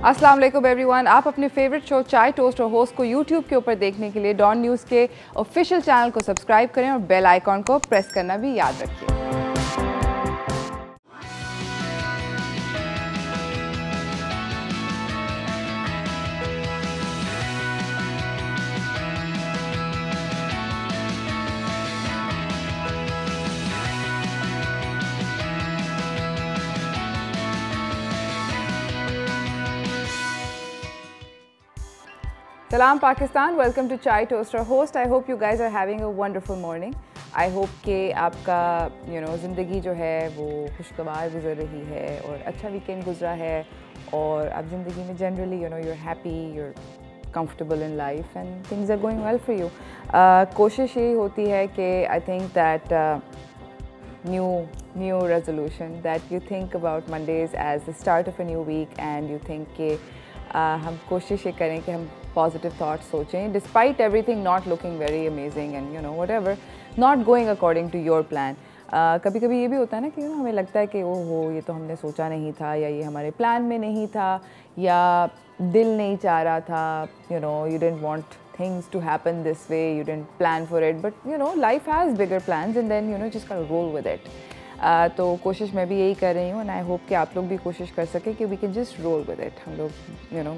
अस्सलाम वालेकुम एवरीवन। आप अपने फेवरेट शो चाय टोस्ट और होस्ट को यूट्यूब के ऊपर देखने के लिए डॉन न्यूज़ के ऑफिशियल चैनल को सब्सक्राइब करें और बेल आइकॉन को प्रेस करना भी याद रखिए। सलाम Pakistan, welcome to chai toast और host. I hope you guys are having a wonderful morning. I hope कि आपका ज़िंदगी जो है वो खुशगवार गुजर रही है और अच्छा वीकेंड गुजरा है और आप ज़िंदगी में generally you're happy, you're comfortable in life and things are going well for you. कोशिश यही होती है कि I think that new resolution that you think about Mondays as the start of a new week and you think कि हम कोशिश ये करें कि हम पॉजिटिव थाट्स सोचें despite everything not looking very amazing and whatever not going according to your plan. कभी कभी ये भी होता है ना कि हमें लगता है कि ओहो ये तो हमने सोचा नहीं था या ये हमारे प्लान में नहीं था या दिल नहीं चाह रहा था, you didn't want things to happen this way, you didn't plan for it, but life has bigger plans and then just gotta roll with it. तो कोशिश मैं भी यही कर रही हूँ एंड आई होप कि आप लोग भी कोशिश कर सकें कि we can just roll with it. हम लोग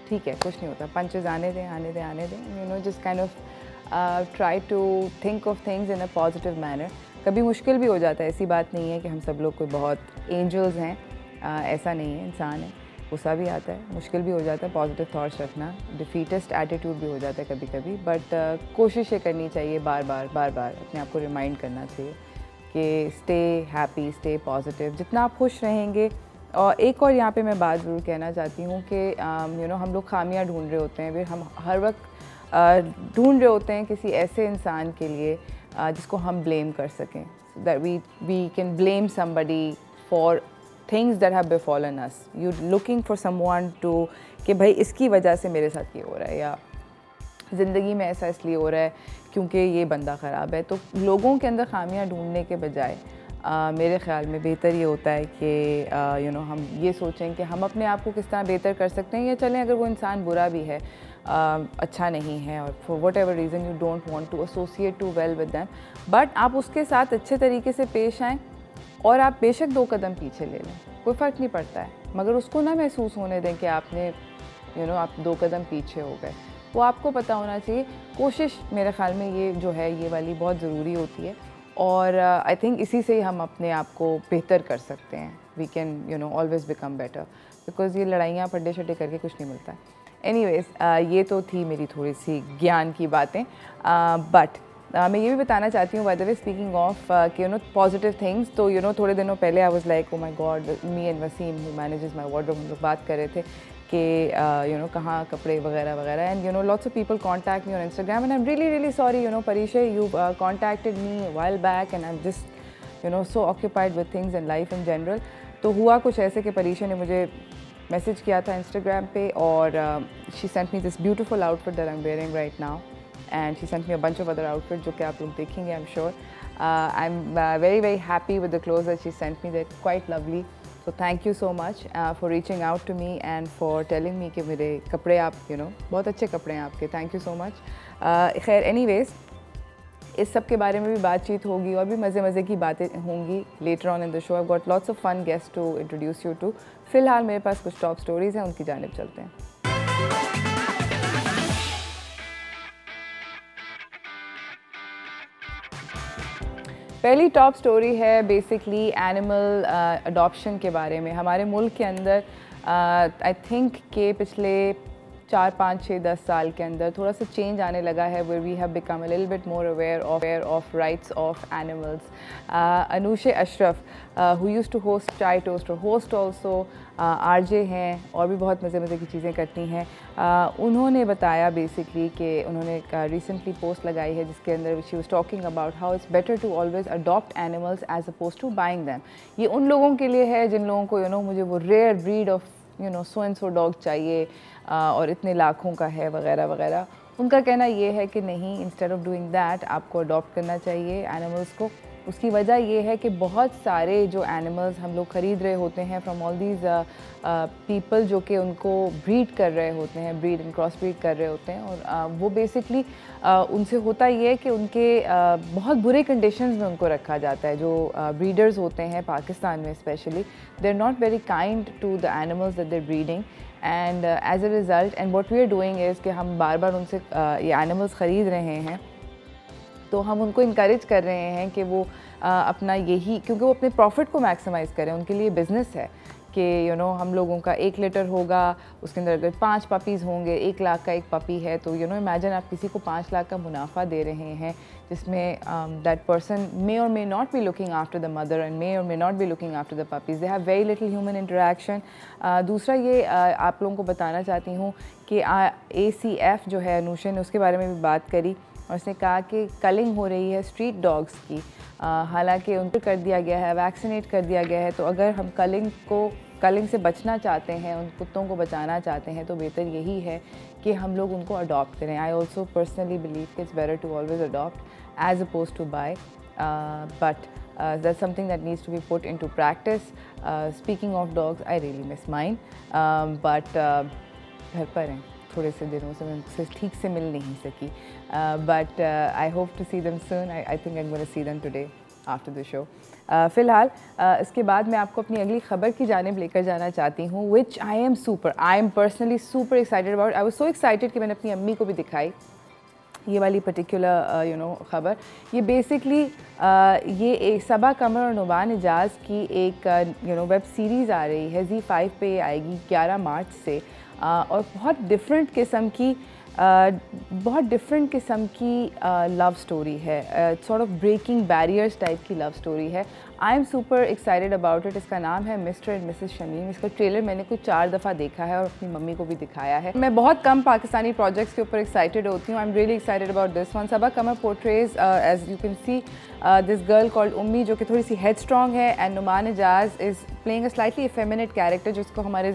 ठीक है, कुछ नहीं होता, पंचेस आने दें, just kind of try to think of things in a positive manner. कभी मुश्किल भी हो जाता है, ऐसी बात नहीं है कि हम सब लोग कोई बहुत एंजल्स हैं, ऐसा नहीं है, इंसान है, गुस्सा भी आता है, मुश्किल भी हो जाता है, पॉजिटिव थॉट्स रखना, डिफीटेस्ट एटीट्यूड भी हो जाता है कभी कभी, बट कोशिश ये करनी चाहिए बार बार अपने आप को रिमाइंड करना चाहिए कि स्टे हैप्पी, स्टे पॉजिटिव। जितना आप खुश रहेंगे। और एक और यहाँ पे मैं बात ज़रूर कहना चाहती हूँ कि हम लोग खामियां ढूंढ रहे होते हैं, फिर हम हर वक्त ढूंढ रहे होते हैं किसी ऐसे इंसान के लिए जिसको हम ब्लेम कर सकें, that we can blame somebody for things that have befallen us. You looking for someone to कि भाई इसकी वजह से मेरे साथ ये हो रहा है या ज़िंदगी में ऐसा इसलिए हो रहा है क्योंकि ये बंदा ख़राब है। तो लोगों के अंदर खामियां ढूंढने के बजाय मेरे ख़्याल में बेहतर ये होता है कि हम ये सोचें कि हम अपने आप को किस तरह बेहतर कर सकते हैं, या चलें अगर वो इंसान बुरा भी है, अच्छा नहीं है और for whatever reason you don't want to associate too well with them, but आप उसके साथ अच्छे तरीके से पेश आएँ और आप बेशक 2 कदम पीछे ले लें, कोई फ़र्क नहीं पड़ता है, मगर उसको ना महसूस होने दें कि आपने आप 2 कदम पीछे हो गए। वो आपको पता होना चाहिए। कोशिश मेरे ख़्याल में ये जो है ये वाली बहुत ज़रूरी होती है और आई थिंक इसी से ही हम अपने आप को बेहतर कर सकते हैं। We can always become better, because ये लड़ाइयाँ पड्डे शड्डे करके कुछ नहीं मिलता है। एनीवेज़ ये तो थी मेरी थोड़ी सी ज्ञान की बातें, बट मैं ये भी बताना चाहती हूँ, by the way speaking of कि पॉजिटिव थिंग्स, तो थोड़े दिनों पहले I was like oh my god, me and Waseem who manages my wardrobe, हम लोग बात कर रहे थे कि कहाँ कपड़े वगैरह and lots of people contact me on Instagram and I am really sorry Parisha, you contacted me a while back and I am just so occupied with things in life in general. तो हुआ कुछ ऐसे कि परीशा ने मुझे message किया था Instagram पे और she sent me this beautiful outfit that I am wearing right now and she sent me a bunch of other outfits जो कि आप लोग देखेंगे I'm sure. I'm very happy with the clothes that she sent me. They're quite lovely. So thank you so much for reaching out to me and for telling me कि मेरे कपड़े आप बहुत अच्छे कपड़े हैं आपके, thank you so much. खैर anyways इस सब के बारे में भी बातचीत होगी और भी मज़े की बातें होंगी later on in the show. I've got lots of fun guests to introduce you to. फ़िलहाल मेरे पास कुछ टॉप स्टोरीज़ हैं, उनकी जानिब चलते हैं। पहली टॉप स्टोरी है बेसिकली एनिमल अडॉप्शन के बारे में। हमारे मुल्क के अंदर आई थिंक के पिछले 4, 5, 6, 10 साल के अंदर थोड़ा सा चेंज आने लगा है, where we have become a little bit more aware of rights of animals. Anoushey Ashraf who used to host Chai toast और होस्ट ऑल्सो आरजे हैं और भी बहुत मज़े की चीज़ें करती हैं। उन्होंने बताया बेसिकली कि उन्होंने एक रिसेंटली पोस्ट लगाई है जिसके अंदर she was talking about how it's better to always adopt animals as opposed to buying them. ये उन लोगों के लिए है जिन लोगों को मुझे वो rare breed of so and so dog चाहिए और इतने लाखों का है वगैरह। उनका कहना ये है कि नहीं, इंस्टेड ऑफ डूइंग दैट आपको अडॉप्ट करना चाहिए एनिमल्स को। उसकी वजह ये है कि बहुत सारे जो एनिमल्स हम लोग ख़रीद रहे होते हैं फ्रॉम ऑल दीज पीपल जो कि उनको ब्रीड कर रहे होते हैं, ब्रीड एंड क्रॉस ब्रीड कर रहे होते हैं, और वो बेसिकली उनसे होता ये है कि उनके बहुत बुरे कंडीशंस में उनको रखा जाता है। जो ब्रीडर्स होते हैं पाकिस्तान में specially, they are not very kind to the animals that they are breeding, and as a result and what we are doing is कि हम बार बार उनसे ये एनिमल्स ख़रीद रहे हैं, तो हम उनको इनकरेज कर रहे हैं कि वो अपना यही, क्योंकि वो अपने प्रॉफिट को मैक्सिमाइज़ करें, उनके लिए बिज़नेस है कि हम लोगों का 1 लीटर होगा, उसके अंदर अगर 5 पपीज़ होंगे, 1 लाख का एक पपी है, तो इमेजिन आप किसी को 5 लाख का मुनाफा दे रहे हैं, जिसमें that person may or may not be looking after the mother and may or may not be looking after the puppies, they have very little human interaction. दूसरा ये आप लोगों को बताना चाहती हूँ कि ACF जो है, अनूशा ने उसके बारे में भी बात करी, और उसने कहा कि कलिंग हो रही है स्ट्रीट डॉग्स की, हालांकि उनको कर दिया गया है, वैक्सीनेट कर दिया गया है, तो अगर हम कलिंग से बचना चाहते हैं, उन कुत्तों को बचाना चाहते हैं, तो बेहतर यही है कि हम लोग उनको अडॉप्ट करें। आई ऑल्सो पर्सनली बिलीव कि it's better to always adopt as opposed to buy, but that's something that needs to be put into practice. Speaking of dogs, I really miss mine, but घर पर हैं, थोड़े से दिनों से मैं उनसे ठीक से मिल नहीं सकी, but I hope to see them soon. I think I am gonna see them today after the show. फ़िलहाल इसके बाद मैं आपको अपनी अगली खबर की जानिब लेकर जाना चाहती हूँ, which I am personally super excited about. I was so excited कि मैंने अपनी अम्मी को भी दिखाई ये वाली पर्टिकुलर ख़बर। ये बेसिकली ये एक सबा कमर और नुमान एजाज़ की एक वेब सीरीज़ आ रही है, Z5 पे आएगी 11 मार्च से, और बहुत डिफरेंट किस्म की लव स्टोरी है, sort of breaking barriers type की लव स्टोरी है। I am super excited about it. इसका नाम है मिस्टर एंड मिसेस शमीम। इसका ट्रेलर मैंने कुछ 4 दफ़ा देखा है और अपनी मम्मी को भी दिखाया है। मैं बहुत कम पाकिस्तानी प्रोजेक्ट्स के ऊपर एक्साइटेड होती हूँ। I am really excited about this one. Saba Qamar portrays as you can see this girl called Ummi, जो कि थोड़ी सी हेड स्ट्रॉन्ग है, and Noman Ejaz is playing a slightly effeminate character, जिसको हमारे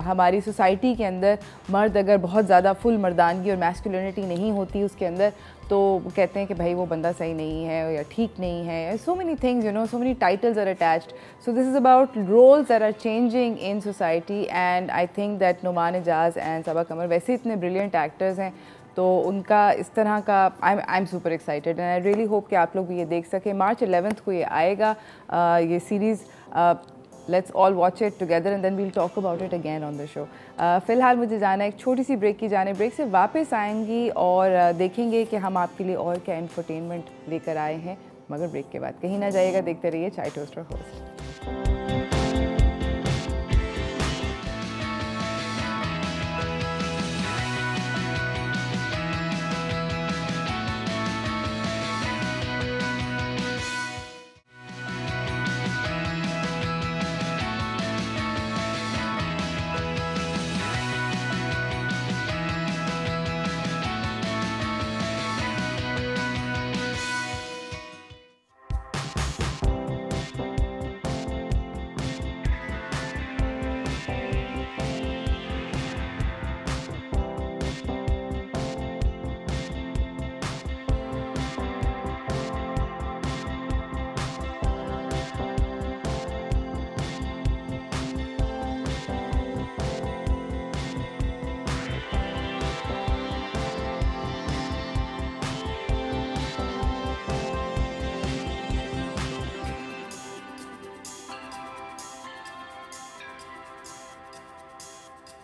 हमारी सोसाइटी के अंदर मर्द अगर बहुत ज़्यादा फुल मर्दानगी और मैस्कुलिनिटी नहीं होती उसके अंदर, तो कहते हैं कि भाई वो बंदा सही नहीं है या ठीक नहीं है। So many things, so many titles are attached. So this is about roles that are changing in society, and I think that Noman Ejaz and Saba Qamar वैसे इतने ब्रिलियंट एक्टर्स हैं, तो उनका इस तरह का आई am super excited, and I really hope कि आप लोग भी ये देख सकें। मार्च 11 को ये आएगा, ये series. Let's all watch it together and then we'll talk about it again on the show. फ़िलहाल मुझे जाना है एक छोटी सी ब्रेक की जाने। ब्रेक से वापस आएंगी और देखेंगे कि हम आपके लिए और क्या एंटरटेनमेंट लेकर आए हैं, मगर ब्रेक के बाद कहीं ना जाइएगा, देखते रहिए Chai toaster host.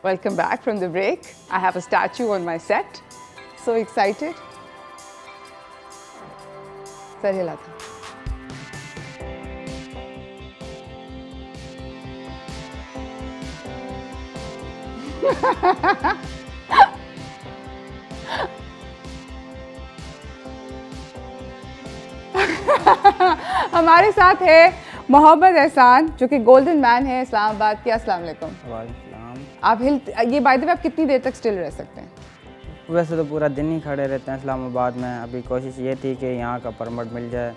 Welcome back from the break. I have a statue on my set. So excited. Sir हिला था। हमारे साथ है मोहम्मद एहसान, जो कि गोल्डन मैन है इस्लामाबाद के। अस्सलाम वालेकुम। आप ये बाय द वे आप कितनी देर तक स्टिल रह सकते हैं? वैसे तो पूरा दिन ही खड़े रहते हैं इस्लामाबाद में। अभी कोशिश ये थी कि यहाँ का परमिट मिल जाए,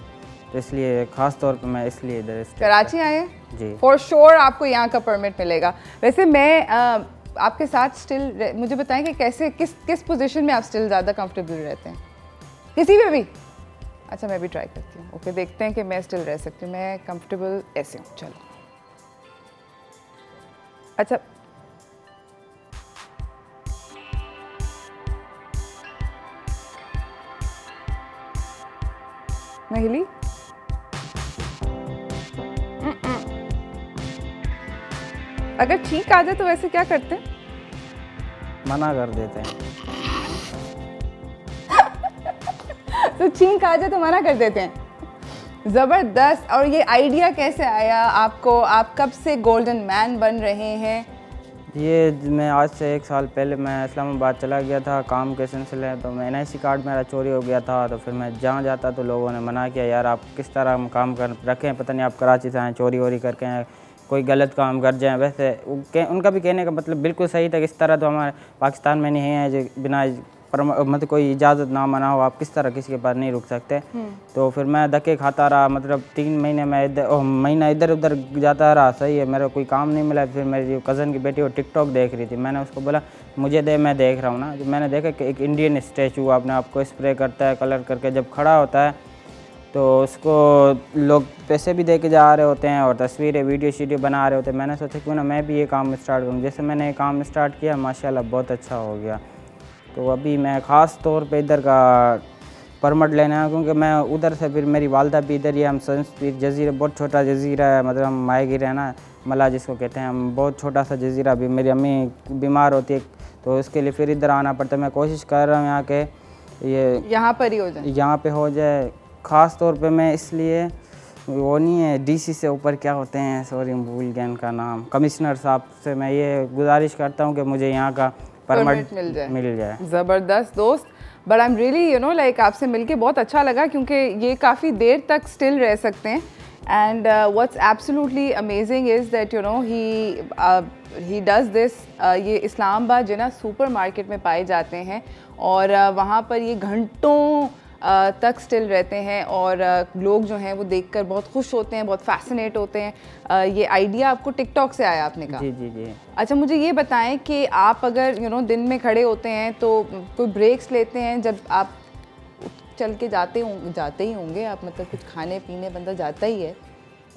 तो इसलिए ख़ास तौर पे मैं इसलिए इधर कराची आए जी। फॉर श्योर आपको यहाँ का परमिट मिलेगा। वैसे मैं आपके साथ स्टिल, मुझे बताएं कि कैसे किस पोजीशन में आप स्टिल ज़्यादा कंफर्टेबल रहते हैं? किसी में भी अच्छा मैं भी ट्राई करती हूँ। ओके देखते हैं कि मैं स्टिल रह सकती हूँ। मैं कंफर्टेबल ऐसे हूँ। चलो अच्छा मैं हिली। अगर ठीक आ जाए तो वैसे क्या करते हैं? मना कर देते हैं। तो छींक आ जाए तो मना कर देते हैं। ज़बरदस्त। और ये आइडिया कैसे आया आपको? आप कब से गोल्डन मैन बन रहे हैं? ये मैं आज से 1 साल पहले मैं इस्लामाबाद चला गया था काम के सिलसिले, तो मैं NIC कार्ड मेरा चोरी हो गया था। तो फिर मैं जहाँ जाता तो लोगों ने मना किया, यार आप किस तरह हम काम कर रखें, पता नहीं आप कराची से आए चोरी वोरी करके आए, कोई गलत काम कर जाएं। वैसे उनका भी कहने का मतलब बिल्कुल सही था कि इस तरह तो हमारे पाकिस्तान में नहीं है, जो बिना मतलब कोई इजाज़त ना मना हो आप किस तरह किसी के पास नहीं रुक सकते। तो फिर मैं धक्के खाता रहा, मतलब 3 महीने मैं महीना इधर उधर जाता रहा। सही है, मेरा कोई काम नहीं मिला। फिर मेरी कज़न की बेटी वो टिकटॉक देख रही थी, मैंने उसको बोला मुझे दे, मैं देख रहा हूँ ना। जब मैंने देखा कि एक इंडियन स्टैचू अपने आप को स्प्रे करता है कलर करके, जब खड़ा होता है तो उसको लोग पैसे भी दे के जा रहे होते हैं और तस्वीरें वीडियो शीडियो बना रहे होते हैं। मैंने सोचा क्यों ना मैं भी ये काम स्टार्ट करूँ। जैसे मैंने ये काम स्टार्ट किया माशाल्लाह बहुत अच्छा हो गया। तो अभी मैं ख़ास तौर पे इधर का परमिट लेना है, क्योंकि मैं उधर से फिर मेरी वालदा भी इधर ही, हम संस्पीर जजीरा बहुत छोटा जजीरा है, मतलब हम माएगिर है ना मला जिसको कहते हैं, हम बहुत छोटा सा जजीरा। भी मेरी अम्मी बीमार होती है तो उसके लिए फिर इधर आना पड़ता है। मैं कोशिश कर रहा हूँ यहाँ के ये यहाँ पर ही हो जाए, यहाँ पे हो जाए। ख़ास तौर पे मैं इसलिए वो नहीं है DC से ऊपर क्या होते हैं, सॉरी भूल गया इनका नाम, कमिश्नर साहब से मैं ये गुजारिश करता हूँ कि मुझे यहाँ का परमिट मिल जाए। ज़बरदस्त दोस्त। But I am really you know like आपसे मिलके बहुत अच्छा लगा, क्योंकि ये काफ़ी देर तक स्टिल रह सकते हैं। And what's absolutely amazing is that you know he does this. ये इस्लामाबाद जो ना सुपर मार्केट में पाए जाते हैं और वहाँ पर ये घंटों तक स्टिल रहते हैं और लोग जो हैं वो देखकर बहुत खुश होते हैं, बहुत फैसिनेट होते हैं। ये आइडिया आपको टिकटॉक से आया आपने कहा? जी जी जी। अच्छा मुझे ये बताएं कि आप अगर दिन में खड़े होते हैं तो कोई ब्रेक्स लेते हैं? जब आप चल के जाते ही होंगे आप, मतलब कुछ खाने पीने बंदा जाता ही है?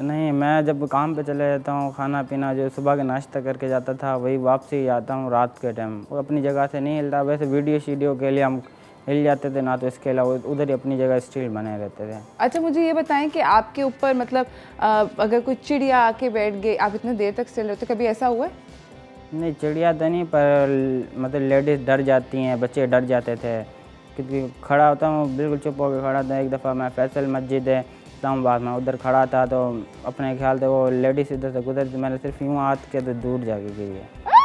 नहीं, मैं जब काम पे चले जाता हूँ खाना पीना जो सुबह का नाश्ता करके जाता था वही वापसी आता हूँ रात के टाइम। वो अपनी जगह से नहीं हिलता। वैसे वीडियो शीडियो के लिए हम हिल जाते थे ना, तो इसके अलावा उधर ही अपनी जगह स्टिल बने रहते थे। अच्छा मुझे ये बताएं कि आपके ऊपर मतलब अगर कोई चिड़िया आके बैठ गई, आप इतने देर तक स्टिल रहते, कभी ऐसा हुआ है? नहीं, चिड़िया तो नहीं, पर मतलब लेडीज़ डर जाती हैं, बच्चे डर जाते थे, क्योंकि खड़ा होता हूँ बिल्कुल चुप होकर खड़ा था। एक दफ़ा मैं फैसल मस्जिद है इस्लामाबाद में उधर खड़ा था, तो अपने ख्याल से वो लेडीज़ इधर से गुजर, मैंने सिर्फ यूँ हाथ के तो दूर जाके गिरी है।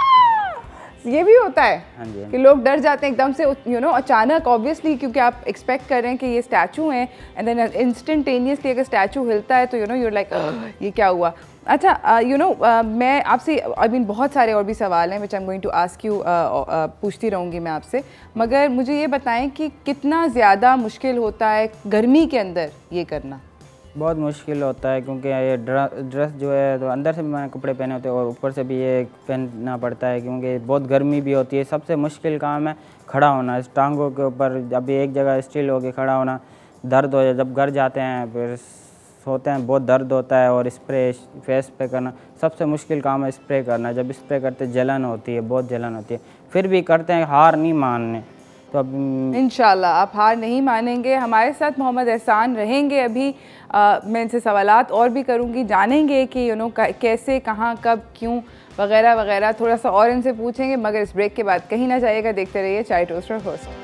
ये भी होता है? हाँ जी, कि लोग डर जाते हैं एकदम से अचानक, ऑब्वियसली क्योंकि आप एक्सपेक्ट कर रहे हैं कि ये स्टैचू है, एंड देन इंस्टेंटेनियसली अगर स्टैचू हिलता है तो यूर लाइक ये क्या हुआ। अच्छा मैं आपसे बहुत सारे और भी सवाल हैं which I am going to ask you, पूछती रहूँगी मैं आपसे, मगर मुझे ये बताएं कि कितना ज़्यादा मुश्किल होता है गर्मी के अंदर ये करना? बहुत मुश्किल होता है, क्योंकि ये ड्रेस जो है तो अंदर से भी मैंने कपड़े पहने होते हैं और ऊपर से भी ये पहनना पड़ता है, क्योंकि बहुत गर्मी भी होती है। सबसे मुश्किल काम है खड़ा होना, इस टांगों के ऊपर अभी एक जगह स्टिल होकर खड़ा होना, दर्द हो जाए। जब घर जाते हैं फिर सोते हैं बहुत दर्द होता है, और स्प्रे फेस पे करना सबसे मुश्किल काम है, स्प्रे करना। जब स्प्रे करते जलन होती है, बहुत जलन होती है, फिर भी करते हैं, हार नहीं मानने। तो अब इंशाल्लाह आप हार नहीं मानेंगे। हमारे साथ मोहम्मद एहसान रहेंगे अभी। मैं इनसे सवालात और भी करूँगी, जानेंगे कि कैसे, कहाँ, कब, क्यों वगैरह वगैरह, थोड़ा सा और इनसे पूछेंगे। मगर इस ब्रेक के बाद कहीं ना जाइएगा, देखते रहिए Chai toaster first.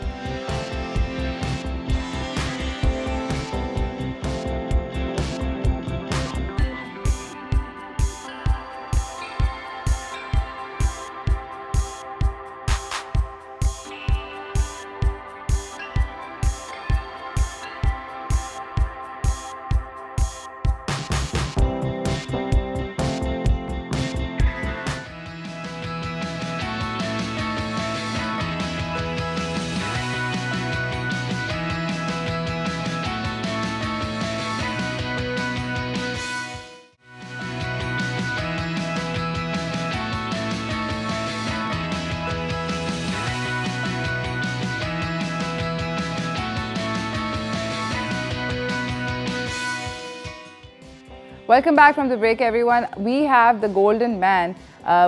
Welcome back from the break, everyone. We have the golden man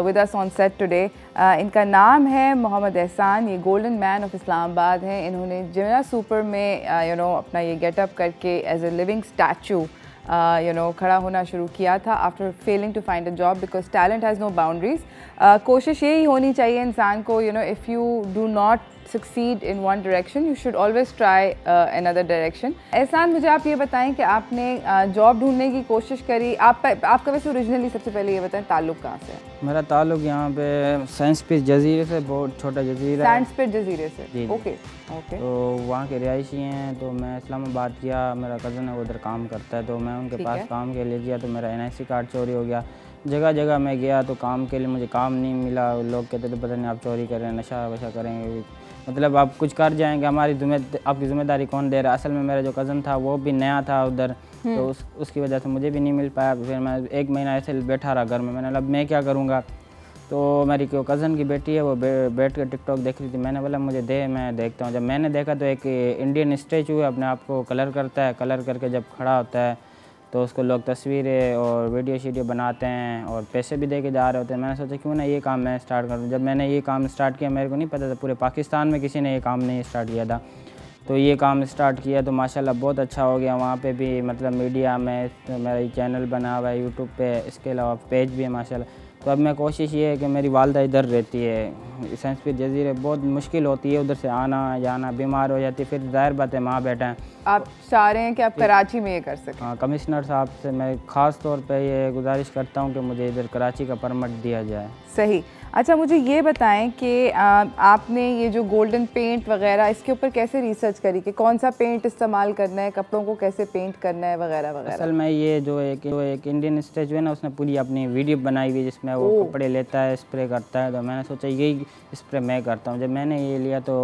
with us on set today. इनका नाम है मोहम्मद एहसान. ये गोल्डन मैन ऑफ इस्लामाबाद हैं. इन्होंने जिमिना सुपर में अपना ये गेटअप करके एज ए लिविंग स्टैचू खड़ा होना शुरू किया था after failing to find a job because talent has no boundaries. कोशिश यही होनी चाहिए इंसान को, if you do not succeed in one direction, you should always try another direction. एहसान, मुझे आप ये बताएं कि आपने जॉब ढूंढने की कोशिश करी. आपका वैसे ओरिजिनली सबसे पहले ये बताएं ताल्लुक़ कहाँ से है? मेरा ताल्लुक़ यहाँ पे सैंडस्पिट जजीरे से, बहुत छोटा जजीरा है. सैंडस्पिट जजीरे से. ओके. तो वहाँ के रिहायशी हैं. तो मैं इस्लामाबाद गया, मेरा कज़न है वो उधर काम करता है, तो मैं उनके पास काम के लिए गया. तो मेरा NIC कार्ड चोरी हो गया. जगह जगह मैं गया तो काम के लिए मुझे काम नहीं मिला. लोग कहते थे पता नहीं आप चोरी कर रहे हैं, नशा वशा करेंगे, मतलब आप कुछ कर जाएंगे, आपकी ज़िम्मेदारी कौन दे रहा है. असल में मेरा जो कज़न था वो भी नया था उधर, तो उसकी वजह से मुझे भी नहीं मिल पाया. फिर मैं 1 महीना ऐसे बैठा रहा घर में. मैंने अब मैं क्या करूँगा. तो मेरी जो कज़न की बेटी है वो बैठ कर टिकटॉक देख रही थी. मैंने बोला मुझे दे, मैं देखता हूँ. जब मैंने देखा तो एक इंडियन स्टैचू है, अपने आप को कलर करता है. कलर करके जब खड़ा होता है तो उसको लोग तस्वीरें और वीडियो बनाते हैं और पैसे भी दे के जा रहे होते हैं. मैंने सोचा क्यों ना ये काम मैं स्टार्ट करूँ. जब मैंने ये काम स्टार्ट किया, मेरे को नहीं पता था पूरे पाकिस्तान में किसी ने ये काम नहीं स्टार्ट किया था. तो ये काम स्टार्ट किया तो माशाल्लाह बहुत अच्छा हो गया. वहाँ पे भी मतलब मीडिया में तो मेरा चैनल बना हुआ है यूट्यूब पे, इसके अलावा पेज भी है माशाल्लाह. तो अब मैं कोशिश ये है कि मेरी वालदा इधर रहती है सैंडस्पिट जजीरे. बहुत मुश्किल होती है उधर से आना जाना, बीमार हो जाती है, फिर जाहिर बात है माँ बेटा हैं. आप चाह रहे हैं कि आप कराची में ये कर सकें? हाँ, कमिश्नर साहब से मैं ख़ास तौर पे ये गुजारिश करता हूँ कि मुझे इधर कराची का परमिट दिया जाए. सही. अच्छा, मुझे ये बताएं कि आपने ये जो गोल्डन पेंट वगैरह इसके ऊपर कैसे रिसर्च करी कि कौन सा पेंट इस्तेमाल करना है, कपड़ों को कैसे पेंट करना है वगैरह वगैरह? असल में ये जो एक इंडियन स्टैचू है ना, उसने पूरी अपनी वीडियो बनाई हुई जिसमें वो कपड़े लेता है, स्प्रे करता है. तो मैंने सोचा यही स्प्रे मैं करता हूँ. जब मैंने ये लिया तो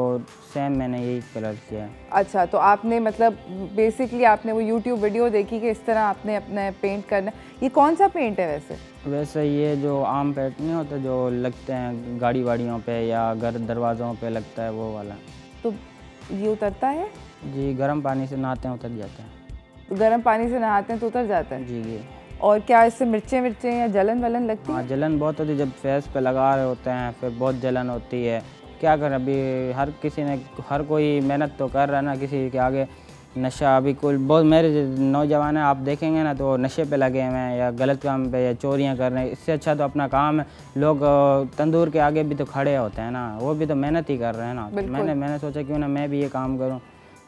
सेम मैंने यही कलर किया. अच्छा, तो आपने मतलब बेसिकली आपने वो यूट्यूब वीडियो देखी कि इस तरह आपने अपना पेंट करना. ये कौन सा पेंट है वैसे ये जो आम पेंट नहीं होता जो लगते हैं गाड़ी वाड़ियों पे या घर दरवाज़ों पे लगता है वो वाला. तो ये उतरता है? जी, गर्म पानी से नहाते हैं उतर जाता है. तो गर्म पानी से नहाते हैं तो उतर जाता है? जी. और क्या इससे मिर्चें या जलन वलन लगती है? हाँ, जलन बहुत होती है. जब फेस पे लगा रहे होते हैं फिर बहुत जलन होती है. क्या करें, अभी हर कोई मेहनत तो कर रहा है ना, किसी के आगे नशा अभी कोई बहुत मेरे नौजवान हैं आप देखेंगे ना तो नशे पे लगे हुए हैं या गलत काम पे या चोरियां कर रहे हैं. इससे अच्छा तो अपना काम है. लोग तंदूर के आगे भी तो खड़े होते हैं ना, वो भी तो मेहनत ही कर रहे हैं ना. तो मैंने सोचा क्यों ना मैं भी ये काम करूं.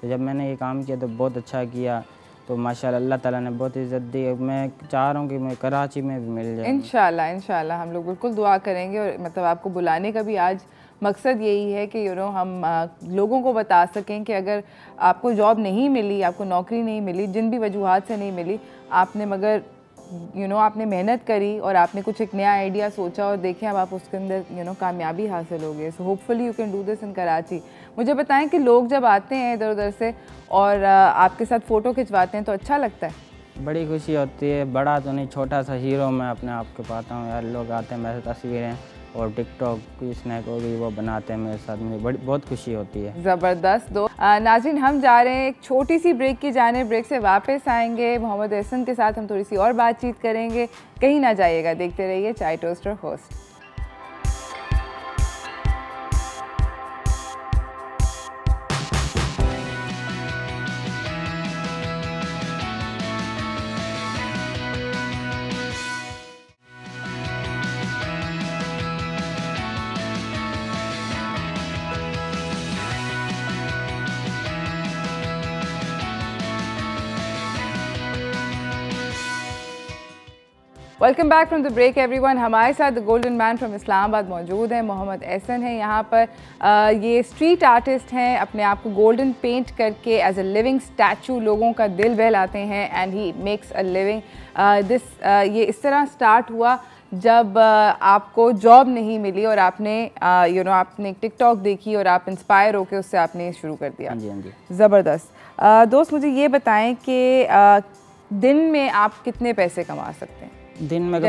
तो जब मैंने ये काम किया तो बहुत अच्छा किया. तो माशाल्लाह अल्लाह ताला ने बहुत इज़्ज़त दी. मैं चाह रहा हूँ कि मैं कराची में भी मिल जाए. इंशाल्लाह हम लोग बिल्कुल दुआ करेंगे. और मतलब आपको बुलाने का भी आज मकसद यही है कि हम लोगों को बता सकें कि अगर आपको जॉब नहीं मिली, आपको नौकरी नहीं मिली, जिन भी वजूहात से नहीं मिली, आपने मगर आपने मेहनत करी और आपने कुछ एक नया आइडिया सोचा और देखें अब आप उसके अंदर कामयाबी हासिल हो गई. So hopefully you can do this in Karachi. मुझे बताएं कि लोग जब आते हैं इधर उधर से और आपके साथ फ़ोटो खिंचवाते हैं तो अच्छा लगता है? बड़ी खुशी होती है. बड़ा तो नहीं, छोटा सा हीरो मैं अपने आप को पाता हूँ यार. लोग आते हैं, मेरे तस्वीरें और टिकटॉक की स्नैक हो गई वो बनाते हैं मेरे साथ. मुझे बहुत खुशी होती है. ज़बरदस्त. नाज़रीन, हम जा रहे हैं एक छोटी सी ब्रेक की जाने. ब्रेक से वापस आएंगे. मोहम्मद एहसान के साथ हम थोड़ी सी और बातचीत करेंगे. कहीं ना जाइएगा, देखते रहिए Chai toaster host. Welcome back from the break everyone. हमारे साथ the golden man from Islamabad मौजूद है. मोहम्मद एहसान है यहाँ पर. ये स्ट्रीट आर्टिस्ट हैं. अपने आप को गोल्डन पेंट करके एज अ लिविंग स्टैचू लोगों का दिल बहलाते हैं and he makes a living. ये इस तरह स्टार्ट हुआ जब आपको जॉब नहीं मिली और आपने आपने टिकटॉक देखी और आप इंस्पायर होकर उससे आपने शुरू कर दिया. हाँ जी. ज़बरदस्त. दोस्त, मुझे ये बताएं कि दिन में आप कितने पैसे कमा सकते हैं? दिन में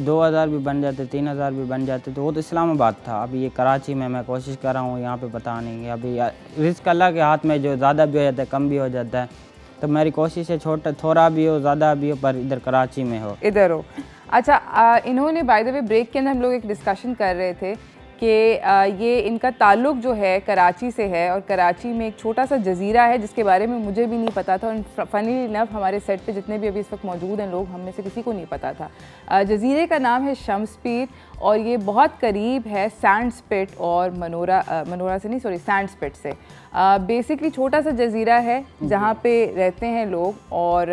2000 भी बन जाते, 3000 भी बन जाते. तो वो तो इस्लामाबाद था. अभी ये कराची में मैं कोशिश कर रहा हूँ, यहाँ पे पता नहीं. अभी रिस्क अल्लाह के हाथ में, जो ज़्यादा भी हो जाता है कम भी हो जाता है. तो मेरी कोशिश है छोटा थोड़ा भी हो ज़्यादा भी हो पर इधर कराची में हो, इधर हो। अच्छा, इन्होंने बाय द वे ब्रेक के अंदर हम लोग एक डिस्कशन कर रहे थे कि ये इनका ताल्लुक़ जो है कराची से है, और कराची में एक छोटा सा जज़ीरा है जिसके बारे में मुझे भी नहीं पता था, और फ़नी इनफ हमारे सेट पे जितने भी अभी इस वक्त मौजूद हैं लोग, हम में से किसी को नहीं पता था। जज़ीरे का नाम है शम्स पीर, और ये बहुत करीब है सैंड स्पिट और मनोरा से नहीं, सॉरी, सैंड स्पिट से। बेसिकली छोटा सा जज़ीरा है जहाँ पे रहते हैं लोग, और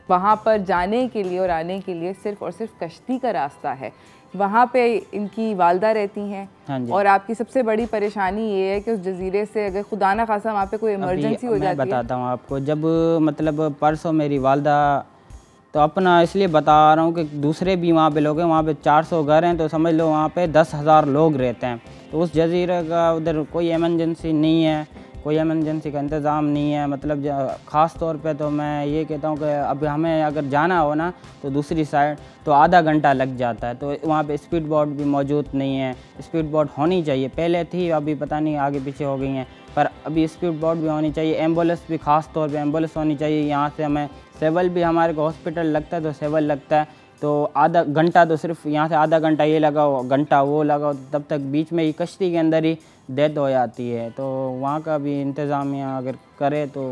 वहाँ पर जाने के लिए और आने के लिए सिर्फ़ और सिर्फ कश्ती का रास्ता है। वहाँ पे इनकी वालदा रहती हैं। हाँ जी। और आपकी सबसे बड़ी परेशानी ये है कि उस जज़ीरे से अगर खुदा न खासा वहाँ पे कोई इमरजेंसी हो जाती है। मैं बताता हूँ आपको, जब मतलब परसों मेरी वालदा, तो अपना इसलिए बता रहा हूँ कि दूसरे भी वहाँ पे लोग हैं, वहाँ पे 400 घर हैं, तो समझ लो वहाँ पे 10,000 लोग रहते हैं। तो उस जज़ीरे का उधर कोई इमरजेंसी नहीं है, कोई इमरजेंसी का इंतज़ाम नहीं है। मतलब ख़ास तौर पे तो मैं ये कहता हूँ कि अब हमें अगर जाना हो ना तो दूसरी साइड तो आधा घंटा लग जाता है। तो वहाँ पे स्पीड बोट भी मौजूद नहीं है। स्पीड बोट होनी चाहिए, पहले थी, अभी पता नहीं आगे पीछे हो गई हैं, पर अभी स्पीड बोट भी होनी चाहिए। एम्बुलेंस भी ख़ास तौर पे एम्बुलेंस होनी चाहिए। यहाँ से हमें सिविल भी, हमारे को हॉस्पिटल लगता है तो सिविल लगता है, तो आधा घंटा तो सिर्फ यहाँ से आधा घंटा ये लगाओ, घंटा वो लगाओ, तब तक बीच में ही कश्ती के अंदर ही डेथ हो जाती है। तो वहाँ का भी इंतज़ामिया अगर करे तो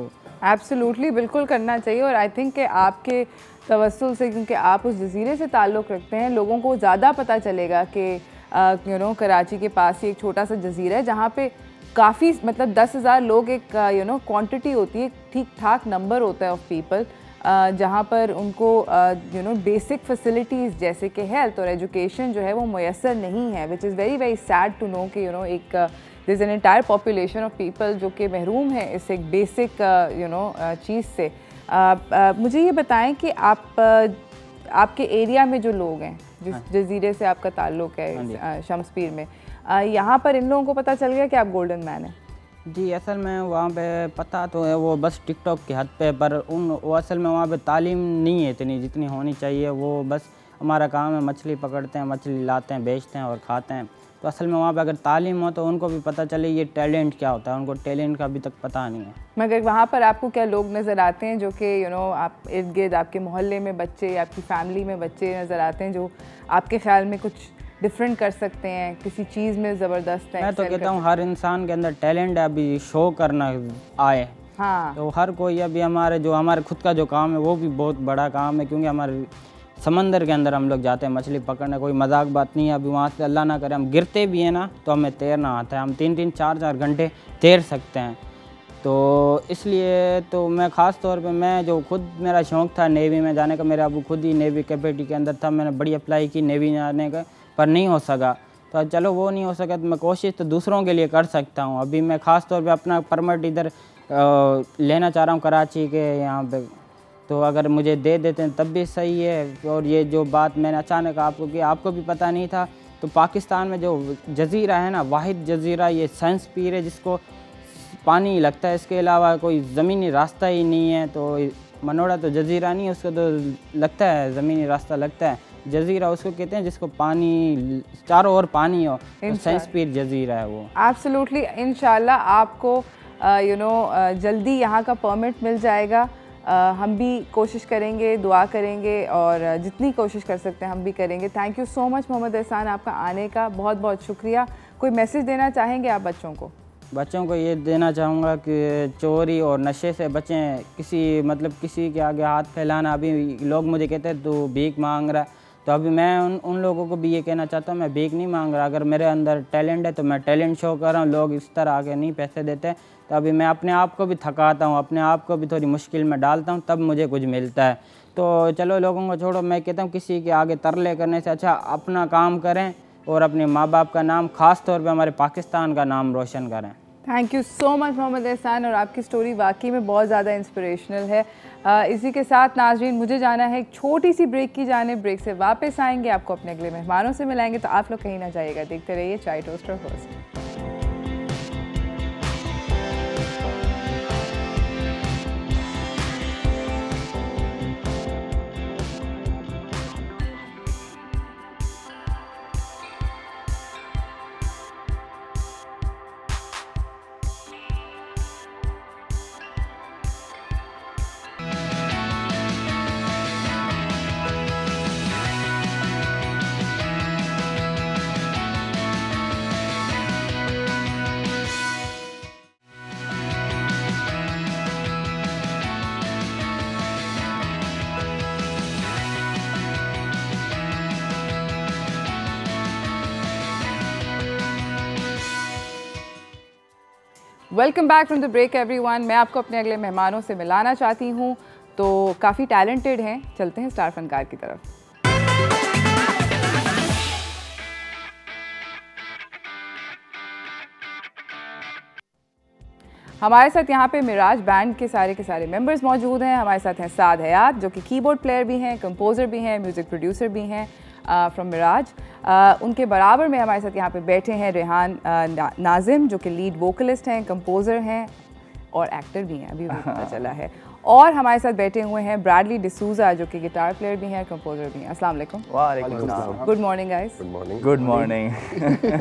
एब्सोल्युटली बिल्कुल करना चाहिए। और आई थिंक कि आपके तवस्सुल से, क्योंकि आप उस जज़ीरे से ताल्लुक़ रखते हैं, लोगों को ज़्यादा पता चलेगा कि कराची के पास ही एक छोटा सा जज़ीरा है जहाँ पे काफ़ी, मतलब 10,000 लोग एक क्वांटिटी होती है, ठीक ठाक नंबर होता है ऑफ पीपल, जहाँ पर उनको बेसिक फैसिलिटीज़ जैसे कि हेल्थ और एजुकेशन जो है वो मैसर नहीं है, which is very very sad to know कि एक this an entire population of people जो कि महरूम है इस एक बेसिक चीज़ से। मुझे ये बताएं कि आपके एरिया में जो लोग हैं, जिस जज़ीरे से आपका ताल्लुक़ है शम्स पीर में, यहाँ पर इन लोगों को पता चल गया कि आप गोल्डन मैन हैं? जी, असल में वहाँ पे पता तो है, वो बस टिकटॉक के हद पे, पर वो असल में वहाँ पे तालीम नहीं है इतनी जितनी होनी चाहिए। वो बस हमारा काम है, मछली पकड़ते हैं, मछली लाते हैं, बेचते हैं और खाते हैं। तो असल में वहाँ पे अगर तालीम हो तो उनको भी पता चले ये टैलेंट क्या होता है, उनको टैलेंट का अभी तक पता नहीं है। मगर वहाँ पर आपको क्या लोग नज़र आते हैं जो कि आप इर्द गिर्द आपके मोहल्ले में बच्चे, आपकी फैमिली में बच्चे नज़र आते हैं जो आपके ख्याल में कुछ डिफरेंट कर सकते हैं, किसी चीज़ में ज़बरदस्त है? मैं तो कहता हूँ हर इंसान के अंदर टैलेंट है, अभी शो करना आए। हाँ, तो हर कोई अभी हमारे खुद का जो काम है वो भी बहुत बड़ा काम है, क्योंकि हमारे समंदर के अंदर हम लोग जाते हैं मछली पकड़ने, कोई मजाक बात नहीं है। अभी वहाँ से अल्लाह ना करे हम गिरते भी हैं ना तो हमें तैरना आता है, हम 3-3 4-4 घंटे तैर सकते हैं। तो इसलिए तो मैं ख़ास तौर पे, मैं जो खुद मेरा शौक़ था नेवी में जाने का, मेरा अबू खुद ही नेवी कैपेटी के अंदर था, मैंने बड़ी अप्लाई की नेवी जाने का, पर नहीं हो सका। तो चलो वो नहीं हो सका तो मैं कोशिश तो दूसरों के लिए कर सकता हूँ। अभी मैं ख़ास तौर पे अपना परमिट इधर लेना चाह रहा हूँ कराची के यहाँ पे, तो अगर मुझे दे देते हैं तब भी सही है। और ये जो बात मैंने अचानक आपको की, आपको भी पता नहीं था, तो पाकिस्तान में जो जज़ीरा है ना, वाहिद जज़ीरा ये शम्स पीर है जिसको पानी लगता है, इसके अलावा कोई ज़मीनी रास्ता ही नहीं है। तो मनोरा तो जज़ीरा नहीं है, उसको तो लगता है ज़मीनी रास्ता लगता है। जज़ीरा उसको कहते हैं जिसको पानी चारों ओर पानी हो, तो शम्स पीर जज़ीरा है वो। एब्सोल्युटली, इंशाल्लाह आपको जल्दी यहाँ का परमिट मिल जाएगा। हम भी कोशिश करेंगे, दुआ करेंगे, और जितनी कोशिश कर सकते हैं हम भी करेंगे। Thank you so much Mohammad Ehsan, आपका आने का बहुत बहुत शुक्रिया। कोई मैसेज देना चाहेंगे आप बच्चों को? बच्चों को ये देना चाहूँगा कि चोरी और नशे से बचें, किसी के आगे हाथ फैलाना। अभी लोग मुझे कहते हैं तू भीख मांग रहा है, तो अभी मैं उन लोगों को भी ये कहना चाहता हूँ मैं भीख नहीं मांग रहा। अगर मेरे अंदर टैलेंट है तो मैं टैलेंट शो कर रहा हूँ, लोग इस तरह आगे नहीं पैसे देते। तो अभी मैं अपने आप को भी थकाता हूँ, अपने आप को भी थोड़ी मुश्किल में डालता हूँ, तब मुझे कुछ मिलता है। तो चलो लोगों को छोड़ो, मैं कहता हूँ किसी के आगे तरले करने से अच्छा अपना काम करें और अपने माँ बाप का नाम, ख़ास तौर पे हमारे पाकिस्तान का नाम रोशन करें। Thank you so much Mohammad Ehsan, और आपकी स्टोरी वाकई में बहुत ज़्यादा इंस्पिरेशनल है। इसी के साथ नाज़रीन, मुझे जाना है एक छोटी सी ब्रेक की जानिब। ब्रेक से वापस आएंगे, आपको अपने अगले मेहमानों से मिलाएंगे, तो आप लोग कहीं ना जाइएगा, देखते रहिए Chai toaster first. Welcome back from the break everyone. मैं आपको अपने अगले मेहमानों से मिलाना चाहती हूँ, तो काफ़ी टैलेंटेड हैं। चलते हैं स्टार फनकार की तरफ। हमारे साथ यहाँ पे मिराज बैंड के सारे मेंबर्स मौजूद हैं। हमारे साथ हैं साद हयात जो कि कीबोर्ड प्लेयर भी हैं, कंपोज़र भी हैं, म्यूज़िक प्रोड्यूसर भी हैं फ्रॉम मिराज। उनके बराबर में हमारे साथ यहाँ पे बैठे हैं रेहान नाजिम जो कि लीड वोकलिस्ट हैं, कंपोज़र हैं और एक्टर भी हैं, अभी भी पता चला है। और हमारे साथ बैठे हुए हैं ब्रैडली डिसूजा जो कि गिटार प्लेयर भी हैं, कंपोज़र भी हैं। अस्सलाम वालेकुम। वालेकुम सलाम। Good morning guys. Good morning.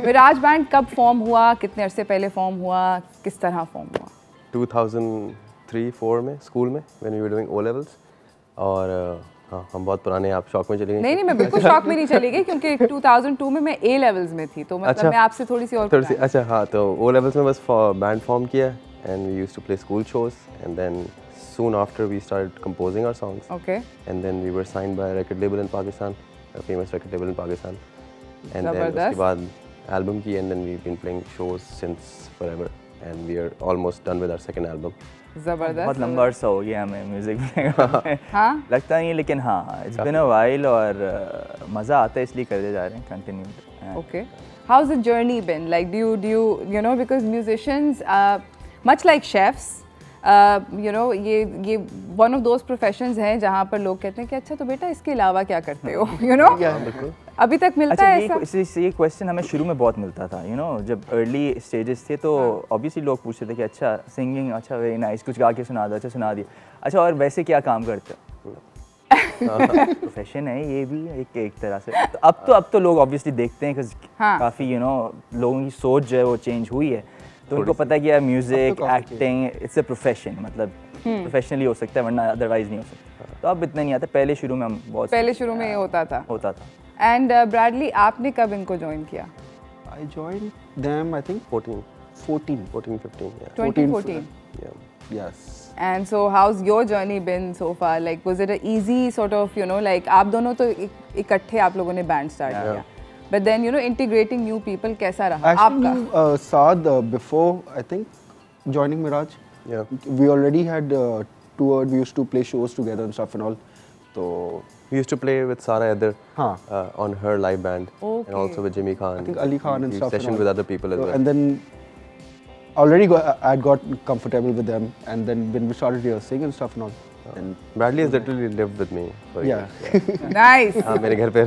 Miraj band कब फॉर्म हुआ, कितने अरसे पहले फॉर्म हुआ, किस तरह फॉर्म हुआ? 2003-4 में स्कूल में when we were doing O levels। और हाँ, हम बहुत पुराने, आप शॉक में चली गई? नहीं, मैं बिल्कुल शॉक में नहीं चली गई क्योंकि 2002 में मैं A levels में थी, तो मतलब अच्छा, मैं आपसे थोड़ी सी और अच्छा हाँ, तो O levels में बस बैंड फॉर्म किया and we used to play school shows and then soon after we started composing our songs। Okay। And then we were signed by a record label in Pakistan, a famous record label in Pakistan। And then ज़बरदस्त। उसके बाद album की and then we've been playing shows since forever and we are almost done with our second album। ज़बरदस्त। बहुत लंबा अर्सा हो गया हमें म्यूजिक में। हाँ लगता नहीं है लेकिन हाँ, इट्स बिन अ वाइल और मज़ा आता है इसलिए करते जा रहे हैं continue. Okay। How's the journey been? Like do you know, because musicians much like chefs you know, ये one of those professions हैं जहाँ पर लोग कहते हैं कि अच्छा तो बेटा इसके अलावा क्या करते हो, you know? अभी तक मिलता है ऐसा? ये क्वेश्चन हमें शुरू में बहुत मिलता था, यू नो, जब अर्ली स्टेजेस थे तो ऑब्वियसली लोग पूछते थे कि अच्छा सिंगिंग, अच्छा वेरी नाइस, कुछ गा के सुना दो, अच्छा सुना दिया, अच्छा और वैसे क्या काम करते हो? प्रोफेशन है ये भी एक तरह से। तो अब तो लोग ऑब्वियसली देखते हैं कि काफ़ी यू नो लोगों की सोच जो है वो चेंज हुई है, तो उनको पता है कि यार music acting it's a profession, मतलब प्रोफेशनली हो सकता है वरना अदरवाइज नहीं हो सकता। तो अब इतना नहीं आता, पहले शुरू में हम बहुत ये होता था। एंड ब्रैडली आपने कब इनको ज्वाइन किया? I joined them I think 14, 15 yeah। 2014। yes। And so how's your journey been so far? Like was it a easy sort of, you know, like आप दोनों तो इकट्ठे आप लोगों ने बैंड स्टार्ट किया, but then you know integrating new people कैसा रहा आपका? Saad, before I think joining Miraj, we already had toured, we used to play shows together and stuff and all, so we used to play with Sara Eder on her live band, okay। and also with Jimmy Khan, I think Ali Khan and stuff, session with other people as well, and then already I'd got comfortable with them, and then when we started rehearsing and stuff and all, and Bradley has literally lived with me for years। Nice। हाँ, मेरे घर पे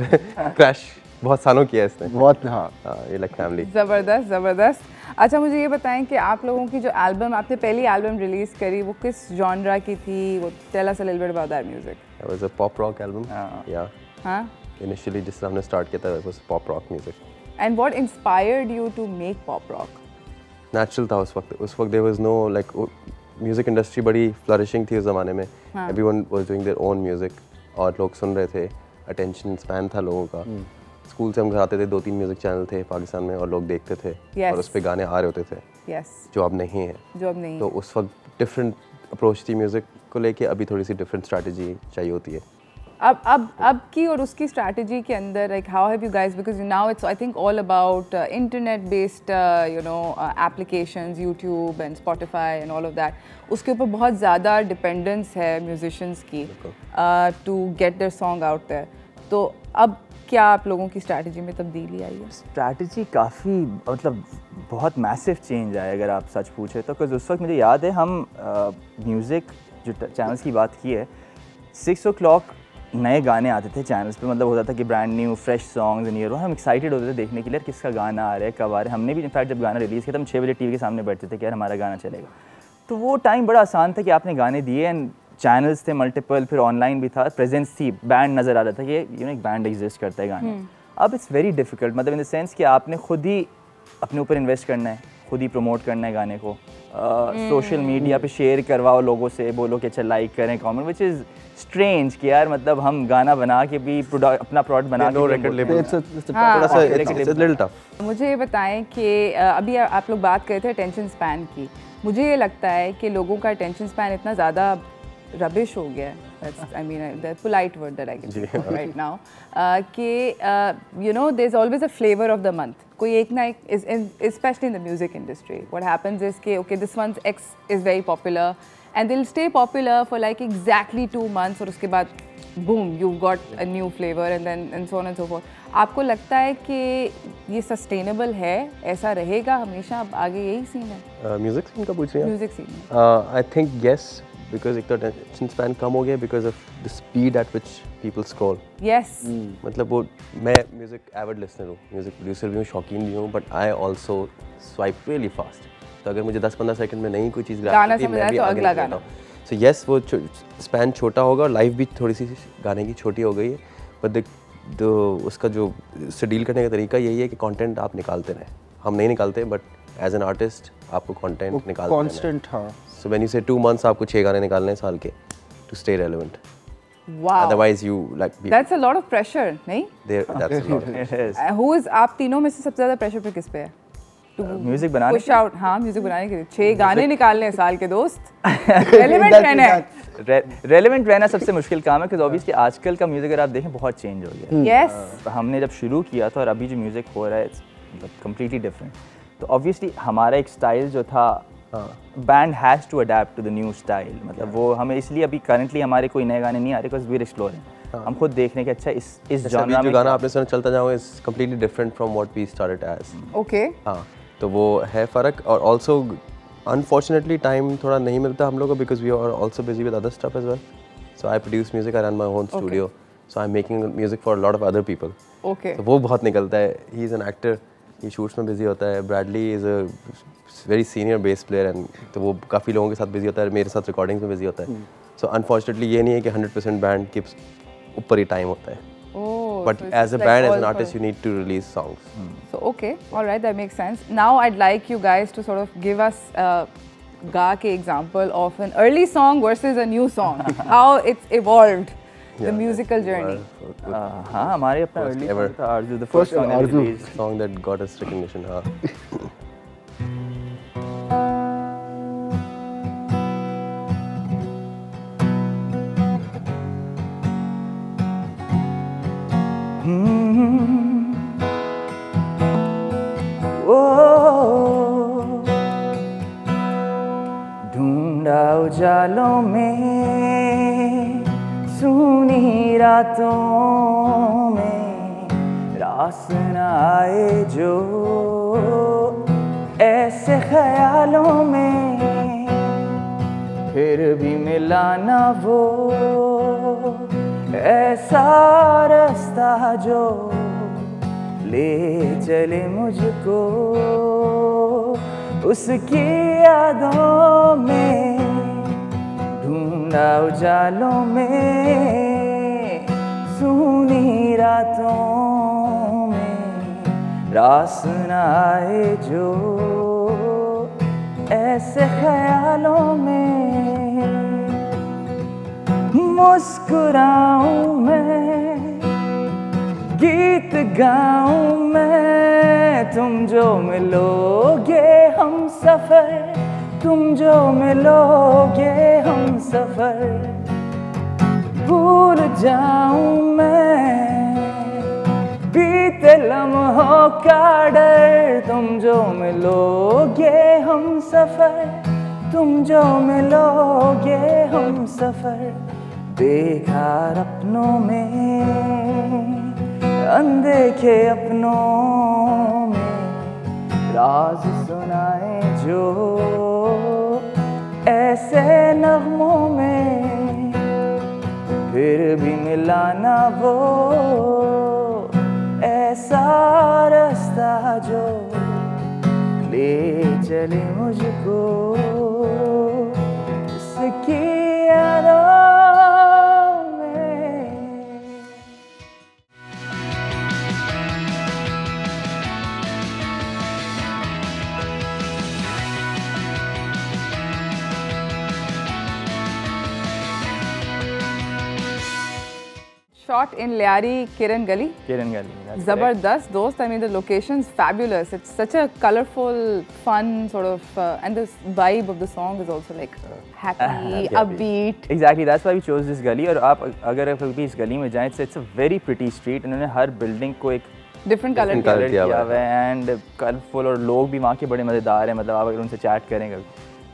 crash बहुत सालों किया इसने, बहुत हाँ, ये लाइक फैमिली। ज़बरदस्त। अच्छा मुझे ये बताएं कि आप लोगों की जो एल्बम, आपने पहली एल्बम रिलीज़ करी, वो किस जॉनरा की थी? वो tell us a little bit about that music. It was a pop rock album। Yeah। हाँ। Initially जिस तरह हमने स्टार्ट किया था it was pop rock music। And what inspired you to make pop rock? Natural था उस वक्त there was no like music industry बड़ी flourishing थी उस ज़माने में। Everyone was doing their own music और लोग सुन रहे थे, attention span था लोगों का। स्कूल से हम घर आते थे, 2-3 म्यूजिक चैनल थे पाकिस्तान में और लोग देखते थे और उस पे गाने आ रहे होते थे जो अब नहीं है। तो उस वक्त डिफरेंट अप्रोच थी म्यूजिक को लेके, अभी थोड़ी सी डिफरेंट स्ट्रैटेजी चाहिए होती है। अब की और उसकी स्ट्रैटेजी के अंदर like how have you guys, because now it's I think all about internet based you know applications, YouTube and Spotify and all of that, उसके ऊपर बहुत ज़्यादा डिपेंडेंस है म्यूजिशियंस की to get their song out there. तो अब क्या आप लोगों की स्ट्रैटेजी में तब्दीली आई है? स्ट्रैटेजी काफ़ी मतलब बहुत मैसिव चेंज आया अगर आप सच पूछे तो, बिकॉज उस वक्त मुझे याद है हम म्यूज़िक जो चैनल्स की बात की है, 6 o'clock नए गाने आते थे चैनल्स पे, मतलब होता था कि brand new fresh songs in year, हम एक्साइटेड होते थे देखने के लिए किसका गाना आ रहा है, कब आ रहा है। हमने भी इनफैक्ट जब गाना रिलीज़ किया था हम 6 बजे टीवी के सामने बैठते थे कि यार हमारा गाना चलेगा। तो वो टाइम बड़ा आसान था कि आपने गाने दिए एंड चैनल्स थे मल्टीपल, फिर ऑनलाइन भी था, प्रेजेंस थी, बैंड नज़र आ रहा था कि यू नो एक बैंड एग्जिस्ट करता है गाने। अब इट्स वेरी डिफिकल्ट, मतलब इन द सेंस कि आपने खुद ही अपने ऊपर इन्वेस्ट करना है, खुद ही प्रमोट करना है गाने को, सोशल मीडिया पे शेयर करवाओ लोगों से, बोलो कि अच्छा लाइक करें, कमेंट, विच इज़ स्ट्रेंज कि यार मतलब हम गाना बना के भी अपना प्रोडक्ट बना के record label, थोड़ा सा it's a little tough। मुझे ये बताएं कि अभी आप लोग बात कर रहे थे अटेंशन स्पैन की, मुझे ये लगता है कि लोगों का अटेंशन स्पैन इतना ज़्यादा rubbish हो गया है. That's, I mean, the polite word that I can say right now. कि you know, there's always a flavor of the month. कोई एक ना एक is especially in the music industry. What happens is कि okay, this one's X is very popular, and they'll stay popular for like exactly 2 months, और उसके बाद boom, you've got a new flavor, and then and so on and so forth. आपको लगता है कि ये sustainable है, ऐसा रहेगा हमेशा, अब आगे यही सीन है? म्यूजिक सीन का पूछ रही हैं? Music scene. I think yes, because एक तो अटेंशन स्पैन कम हो गया because of the speed at which people scroll. Yes. मतलब वो, मैं म्यूजिक एविड लिसनर हूँ, म्यूजिक प्रोड्यूसर भी हूँ, शौकीन भी हूँ, but I also swipe really fast. तो अगर मुझे 10-15 सेकंड में नहीं कोई चीज़ गाना समझ आया तो अगला गाना. सो यस, वो स्पैन छोटा होगा और लाइफ भी थोड़ी सी गाने की छोटी हो गई है, बट उसका जो उससे डील करने का तरीका यही है कि कंटेंट आप निकालते रहें. हम नहीं निकालते, बट एज एन आर्टिस्ट आपको कंटेंट निकालते रहना. कांस्टेंट. हाँ. सो व्हेन यू से 2 months आपको 6 गाने निकालने हैं साल के to stay relevant. Wow. Otherwise you like That's a lot of pressure, नहीं? That's a lot. It is. Who is, आप तीनों में से सबसे ज़्यादा pressure पे किस पे है? म्यूजिक बनाने Push out, हाँ, म्यूजिक बनाने के लिए 6 गाने निकालने हैं साल के दोस्त. Relevant रहना है. रेलेवेंट रहना सबसे मुश्किल काम है, क्योंकि ऑब्वियसली आजकल का म्यूजिक अगर आप देखें बहुत चेंज हो गया है. Yes. हमने जब शुरू किया था और अभी जो म्यूजिक हो रहा है मतलब कम्प्लीटली डिफरेंट. तो ऑब्वियसली हमारा एक स्टाइल जो था, band has to adapt to the new style. मतलब वो हमें इसलिए अभी करंटली हमारे कोई नए गाने नहीं आ रहे, बिकॉज वी आर एक्सप्लोरिंग. हम खुद देखने के अच्छा इस जॉनरा में गाना आपने सुना चलता जाओगे is completely different from what we started as. Okay. हाँ, तो वो है फ़र्क. और ऑल्सो अनफॉर्चुनेटली टाइम थोड़ा नहीं मिलता हम लोग को, because we are also busy with other stuff as well. So I produce music, I run my own studio, so I am making music for lot of other people. Okay. तो वो बहुत निकलता है. ही इज़ एन एक्टर, ये shoots में busy होता है. Bradley is a very senior bass player, and तो वो काफ़ी लोगों के साथ बिजी होता है, मेरे साथ रिकॉर्डिंग्स में बिजी होता है. सो अनफॉर्चुनेटली ये नहीं है कि 100% बैंड के ऊपर ही टाइम होता है. Oh, But so it's as a like band, as all an for- artist, you need to release songs. So okay, all right, that makes sense. Now I'd like you guys to sort of give us गा के example of an early song versus a new song. How it's evolved, the musical journey. हाँ, हमारे अपना First early ever. song था आरज़ू, the first one I released. Song that got us recognition. हाँ. ढूंढा उजालों में, सूनी रातों में, रास न आए जो ऐसे ख्यालों में, फिर भी मिला ना वो ऐसा रास्ता जो ले चले मुझको उसकी यादों में. ढूंढा उजालों में, सूनी रातों में, रास न आए जो ऐसे ख्यालों में. मुस्कुराऊं मैं, गीत गाऊं मैं, तुम जो मिलोगे हम सफर, तुम जो मिलोगे हम सफर. भूल जाऊं मैं बीते लम्हों का डर, तुम जो मिलोगे हम सफर, तुम जो मिलोगे हम सफर. बेकार अपनों में, अनदेखे अपनों में, राज सुनाए जो ऐसे नगमों में, फिर भी मिला ना वो ऐसा रास्ता जो ले चले मुझको उसकी यादों में. shot in Lyari Kiran Gali. Kiran Gali. That's Zabardast dost. I mean, the location's fabulous. It's such a colorful, fun sort of, and the vibe of the song is also like happy, upbeat. Exactly. That's why we chose this gully. और आप अगर कभी इस गली में जाएं, it's a very pretty street. इन्होंने हर building को एक different color किया हुआ है and colorful और लोग भी वहाँ के बड़े मज़ेदार हैं. मतलब आप अगर उनसे chat करेंगे,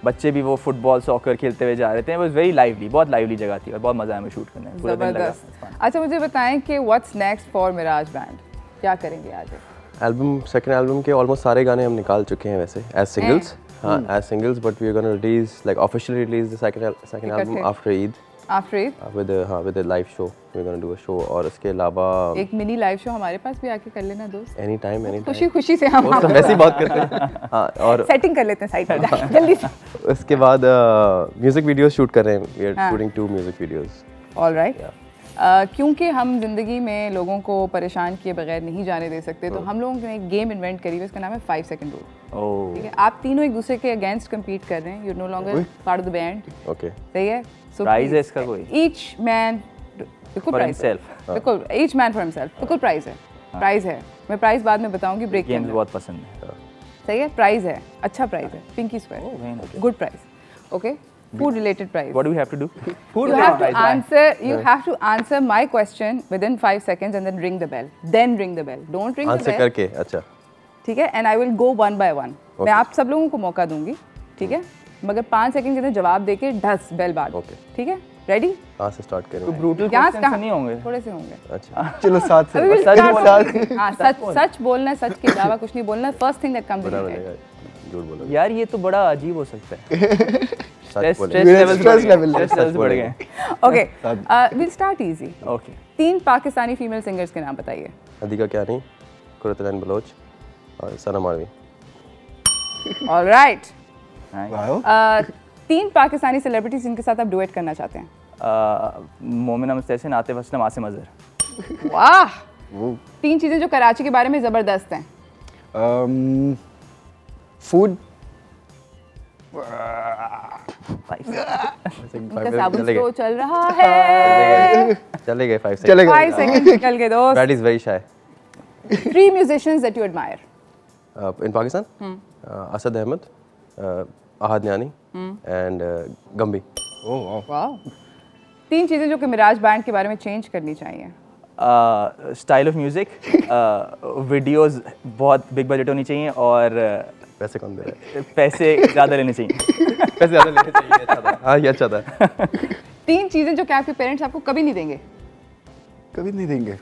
बच्चे भी वो फुटबॉल सॉकर खेलते हुए जा रहे थे. वो वेरी लाइवली, बहुत लाइवली जगह थी और बहुत मज़ा आया हमें शूट करने में. ज़बरदस्त. अच्छा मुझे बताएं कि what's next for Miraj band, क्या करेंगे आगे? एल्बम, सेकंड एल्बम के ऑलमोस्ट सारे गाने हम निकाल चुके हैं वैसे एज सिंगल्स. हाँ, as singles, but we are gonna release like officially release the second album after Eid. After Eid with a live show. We are gonna do a show. और इसके अलावा एक मिनी लाइव शो हमारे पास भी आके कर लेना दोस्त. एनी टाइम खुशी से हम वैसे ही बात करते हैं. हाँ, और सेटिंग कर लेते हैं साइड पे जल्दी से. उसके बाद म्यूजिक वीडियोस शूट कर रहे हैं. We are shooting 2 music videos. Alright. क्योंकि हम ज़िंदगी में लोगों को परेशान किए बगैर नहीं जाने दे सकते, तो हम लोगों ने एक गेम इन्वेंट करी है, उसका नाम है 5 सेकंड रूल. ठीक है, आप तीनों एक दूसरे के अगेंस्ट कम्पीट कर रहे हैं. You know longer part of the band. Okay, सही है. सो प्राइज है इसका कोई? ईच मैन बिल्कुल प्राइज है. बिल्कुल ईच मैन फॉर हिमसेल्फ. बिल्कुल प्राइज है. प्राइज है. मैं प्राइस बाद में बताऊंगी ब्रेक के अंदर. बहुत पसंद है. सही है. प्राइज है, अच्छा प्राइज है. Pinky square, good prize. Okay, food related prize. What do we have to do? Food you have to answer. You have to answer my question within 5 seconds and then ring the bell. Then ring the bell. Don't ring the bell. Answer करके. अच्छा, ठीक है. And I will go one by one. मैं आप सब लोगों को मौका दूंगी, ठीक है, मगर 5 सेकंड के अंदर जवाब देके ढस बेल बात. ठीक है, रेडी? कहाँ से स्टार्ट करेंगे? ब्रूटल क्वेश्चंस नहीं होंगे? थोड़े से होंगे. अच्छा, चलो साथ से. हाँ, सच बोलना है, सच के अलावा कुछ नहीं बोलना. First thing that comes in your head. झूठ बोलो यार, ये तो बड़ा अजीब हो सकता है. स्ट्रेस लेवल्स बढ़ गए. Okay, we'll start easy. Okay. 3 Pakistani female singers के नाम बताइए. अदिका क्यानी, कुरतलान बलोच और सना मारवी. ऑलराइट. वाओ. 3 पाकिस्तानी सेलिब्रिटीज जिनके साथ आप डुएट करना चाहते हैं. मोमिना मुस्तहसिन, आतिफ असलम, आसिम अजहर. वाह. 3 चीजें जो कराची के बारे में जबरदस्त हैं. फूड. उनका साबुन स्टोर चल रहा है. चले गए 5 सेकंड. 5 सेकंड निकल गए दोस्त. Brad is very shy. 3 musicians that you admire. In Pakistan, Asad Ahmed, Ahad Nyani, and Gumby. Oh wow. वाह. 3 चीजें जो कि मिराज बैंड के बारे में चेंज करनी चाहिए. स्टाइल ऑफ म्यूजिक, वीडियोस बहुत बिग बजट होनी चाहिए और पैसे कौन दे रहा है? पैसे ज़्यादा लेने चाहिए. पैसे ज़्यादा लेने चाहिए. अच्छा था. हाँ, ये अच्छा था. 3 चीजें जो कि आपके पेरेंट्स आपको कभी नहीं देंगे. कभी नहीं देंगे.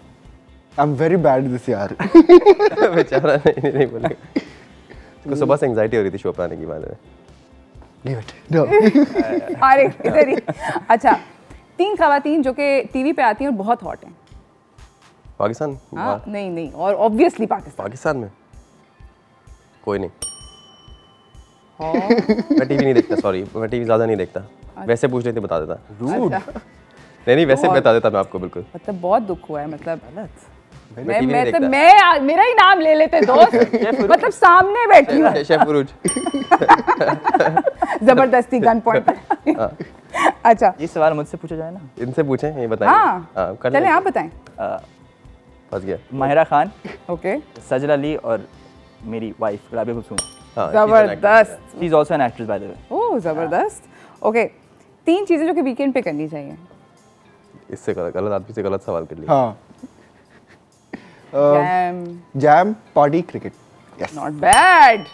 I'm very bad at this यार. बेचारा नहीं बोलेगा. उसको सुबह से एंजाइटी हो रही थी शो पे आने की बात में. Leave it. No. अरे इधर ही. अच्छा, 3 खवातीन जो कि टीवी पे आती हैं और बहुत हॉट हैं. पाकिस्तान? हाँ, नहीं और ऑब्वियसली पाकिस्तान में कोई नहीं. मैं टीवी नहीं देखता. सॉरी, मैं टीवी ज़्यादा नहीं देखता. वैसे पूछ रही थी, बता देता. रूड. नहीं वैसे बता देता मैं आपको. बिल्कुल. मतलब बहुत दुख हुआ है. मतलब मैं मेरा ही नाम ले लेते दोस्त. मतलब सामने बैठी हूँ. शेफ फुरूज. जबरदस्ती गन पॉइंट. अच्छा, ये सवाल मुझसे पूछा जाए ना? इनसे पूछें, ये बताएं. हाँ, चलें आप बताएं. फंस गया. माहिरा खान, ओके, सजला अली और मेरी वाइफ राबिया कुलसूम. जबरदस्त. She is also an actress by the way. Oh जबरदस्त. ओके, 3 चीजें जो कि वीकेंड पे करनी चाहिए. इससे गलत आदमी से गलत सवाल कर लिया. हाँ. Jam, party, cricket. Yes. Not bad.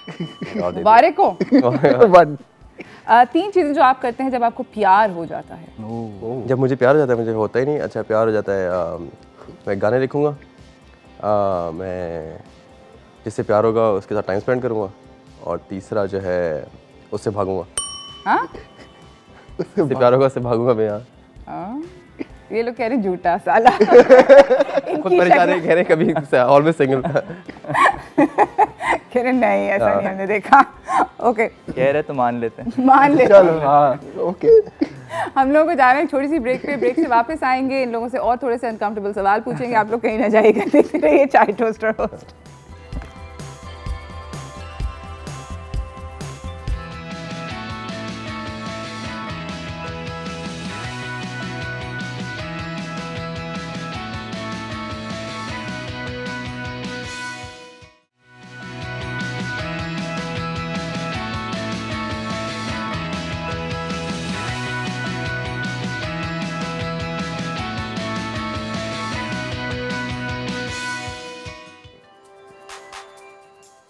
मुबारक हो. 3 चीजें जो आप करते हैं जब आपको प्यार हो जाता है. जब मुझे प्यार हो जाता है, मुझे होता ही नहीं. अच्छा, प्यार हो जाता है, मैं गाने लिखूंगा. मैं जिससे प्यार होगा उसके साथ टाइम स्पेंड करूंगा. और तीसरा जो है, उससे भागूंगा. हाँ, उससे प्यार होगा, उससे भागूंगा मैं. यहाँ ये लोग कह रहे झूठा साला. खुद परेशान है, कह रहे कभी ऑलवेज सिंगल. कह रहे नहीं, ऐसा नहीं हमने देखा. ओके, कह रहे तो मान लेते हैं. मान लेते. चलो. हाँ, ओके. हम लोगों को जा रहे हैं छोटी सी ब्रेक पे. ब्रेक से वापस आएंगे, इन लोगों से और थोड़े से अनकंफर्टेबल सवाल पूछेंगे. आप लोग कहीं ना जाइएगा. देखते रहिए चाय टोस्टर होस्ट.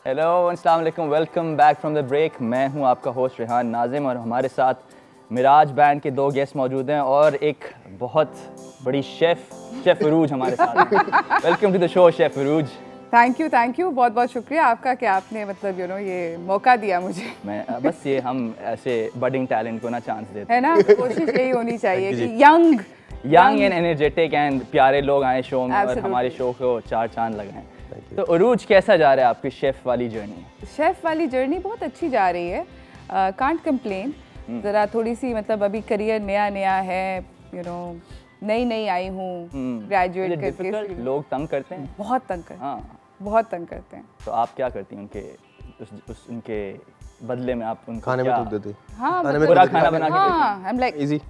हेलो अस्सलाम वालेकुम, welcome back from the break. मैं हूं आपका होस्ट रेहान नाजिम और हमारे साथ मिराज बैंड के 2 गेस्ट मौजूद हैं और एक बहुत बड़ी शेफ अरूज हमारे साथ हैं। Welcome to the show chef Arooj. Thank you, बहुत बहुत शुक्रिया आपका कि आपने मतलब ये मौका दिया मुझे। मैं बस ये हम ऐसे बडिंग टैलेंट को ना चांस देते है ना, कोशिश यही होनी चाहिए कि यंग एंड एनर्जेटिक एंड प्यारे लोग आए शो में और हमारे शो को 4 चांद लगाएं। तो अरूज कैसा जा रहा है आपकी शेफ वाली जर्नी? शेफ वाली जर्नी बहुत अच्छी जा रही है, कांट कंप्लेन। ज़रा थोड़ी सी मतलब अभी करियर नया है, नई आई हूँ, ग्रेजुएट करके। लोग तंग करते हैं, बहुत तंग करते हैं। हाँ, बहुत तंग करते हैं। तो आप क्या करती हैं उनके बदले में? आप उनको खाने में थूक देती? हाँ, पूरा खाना बना के हाँ, I'm like इजी।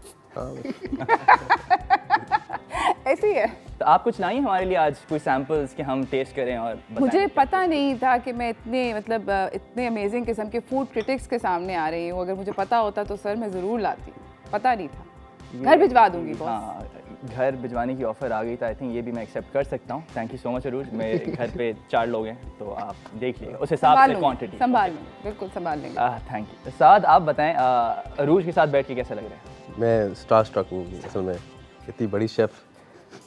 ऐसे ही है। तो आप कुछ लाइए हमारे लिए आज कोई सैंपल्स कि हम टेस्ट करें और बताएं। मुझे पता नहीं था कि मैं इतने अमेजिंग किस्म के फूड क्रिटिक्स के सामने आ रही हूँ। अगर मुझे पता होता तो सर मैं ज़रूर लाती, पता नहीं था। घर भिजवा दूंगी बॉस। हाँ, घर भिजवाने की ऑफर आ गई था। आई थिंक ये भी मैं एक्सेप्ट कर सकता हूँ। थैंक यू सो मच अरूज। मेरे घर पे 4 लोग हैं तो आप देख लीजिए उस हिसाब से क्वांटिटी संभाल लूँगी, बिल्कुल संभाल लेंगे। Thank you. साद आप बताएं अरूज के साथ बैठ के कैसा लग रहा है? मैं स्टार स्ट्रक हूँ असल में, इतनी बड़ी शेफ।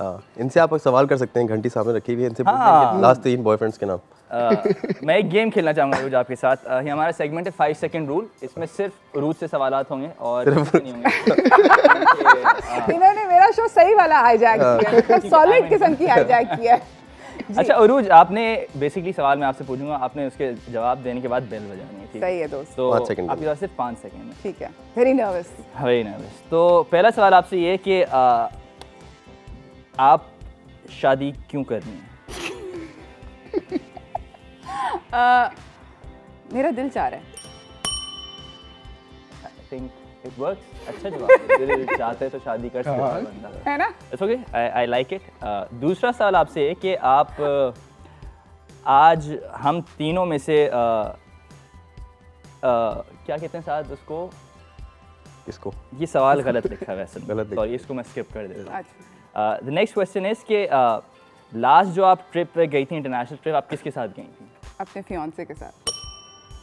हाँ, इनसे आप सवाल कर सकते हैं, घंटी सामने रखी हुई है, इनसे पूछेंगे लास्ट 3 बॉयफ्रेंड्स के नाम। मैं एक गेम खेलना चाहूँगा अरूज आपके साथ। ये हमारा सेगमेंट है 5 सेकंड रूल। इसमें सिर्फ अरूज से सवालात होंगे और नहीं होंगे। इन्होंने मेरा शो सही वाला हाईजैक किया, सॉलिड किस्म की हाईजैक किया। अच्छा अरूज, आपने बेसिकली सवाल मैं आपसे पूछूंगा, आपने उसके जवाब देने के बाद बेल बजानी है, ठीक है? सही है दोस्त। तो 5 सेकंड आपके पास सिर्फ 5 सेकंड है। ठीक है। Very nervous. तो पहला सवाल आपसे ये कि आप शादी क्यों करनी है? मेरा दिल चाह रहा है। I think it works. अच्छा जवाब है। दिल चाहते तो शादी कर सकता है बंदा, है ना? It's okay, I like it. दूसरा सवाल आपसे है कि आप आज हम तीनों में से क्या कहते हैं साथ उसको? किसको? ये सवाल गलत लिखा है वैसे। गलत लिखा। सॉरी, इसको मैं स्किप कर देता हूँ। अच्छा। द नेक्स्ट क्वेश्चन इज कि लास्ट जो आप ट्रिप पे गई थी, इंटरनेशनल ट्रिप, आप किसके साथ गई थी? अपने फियांसे के साथ।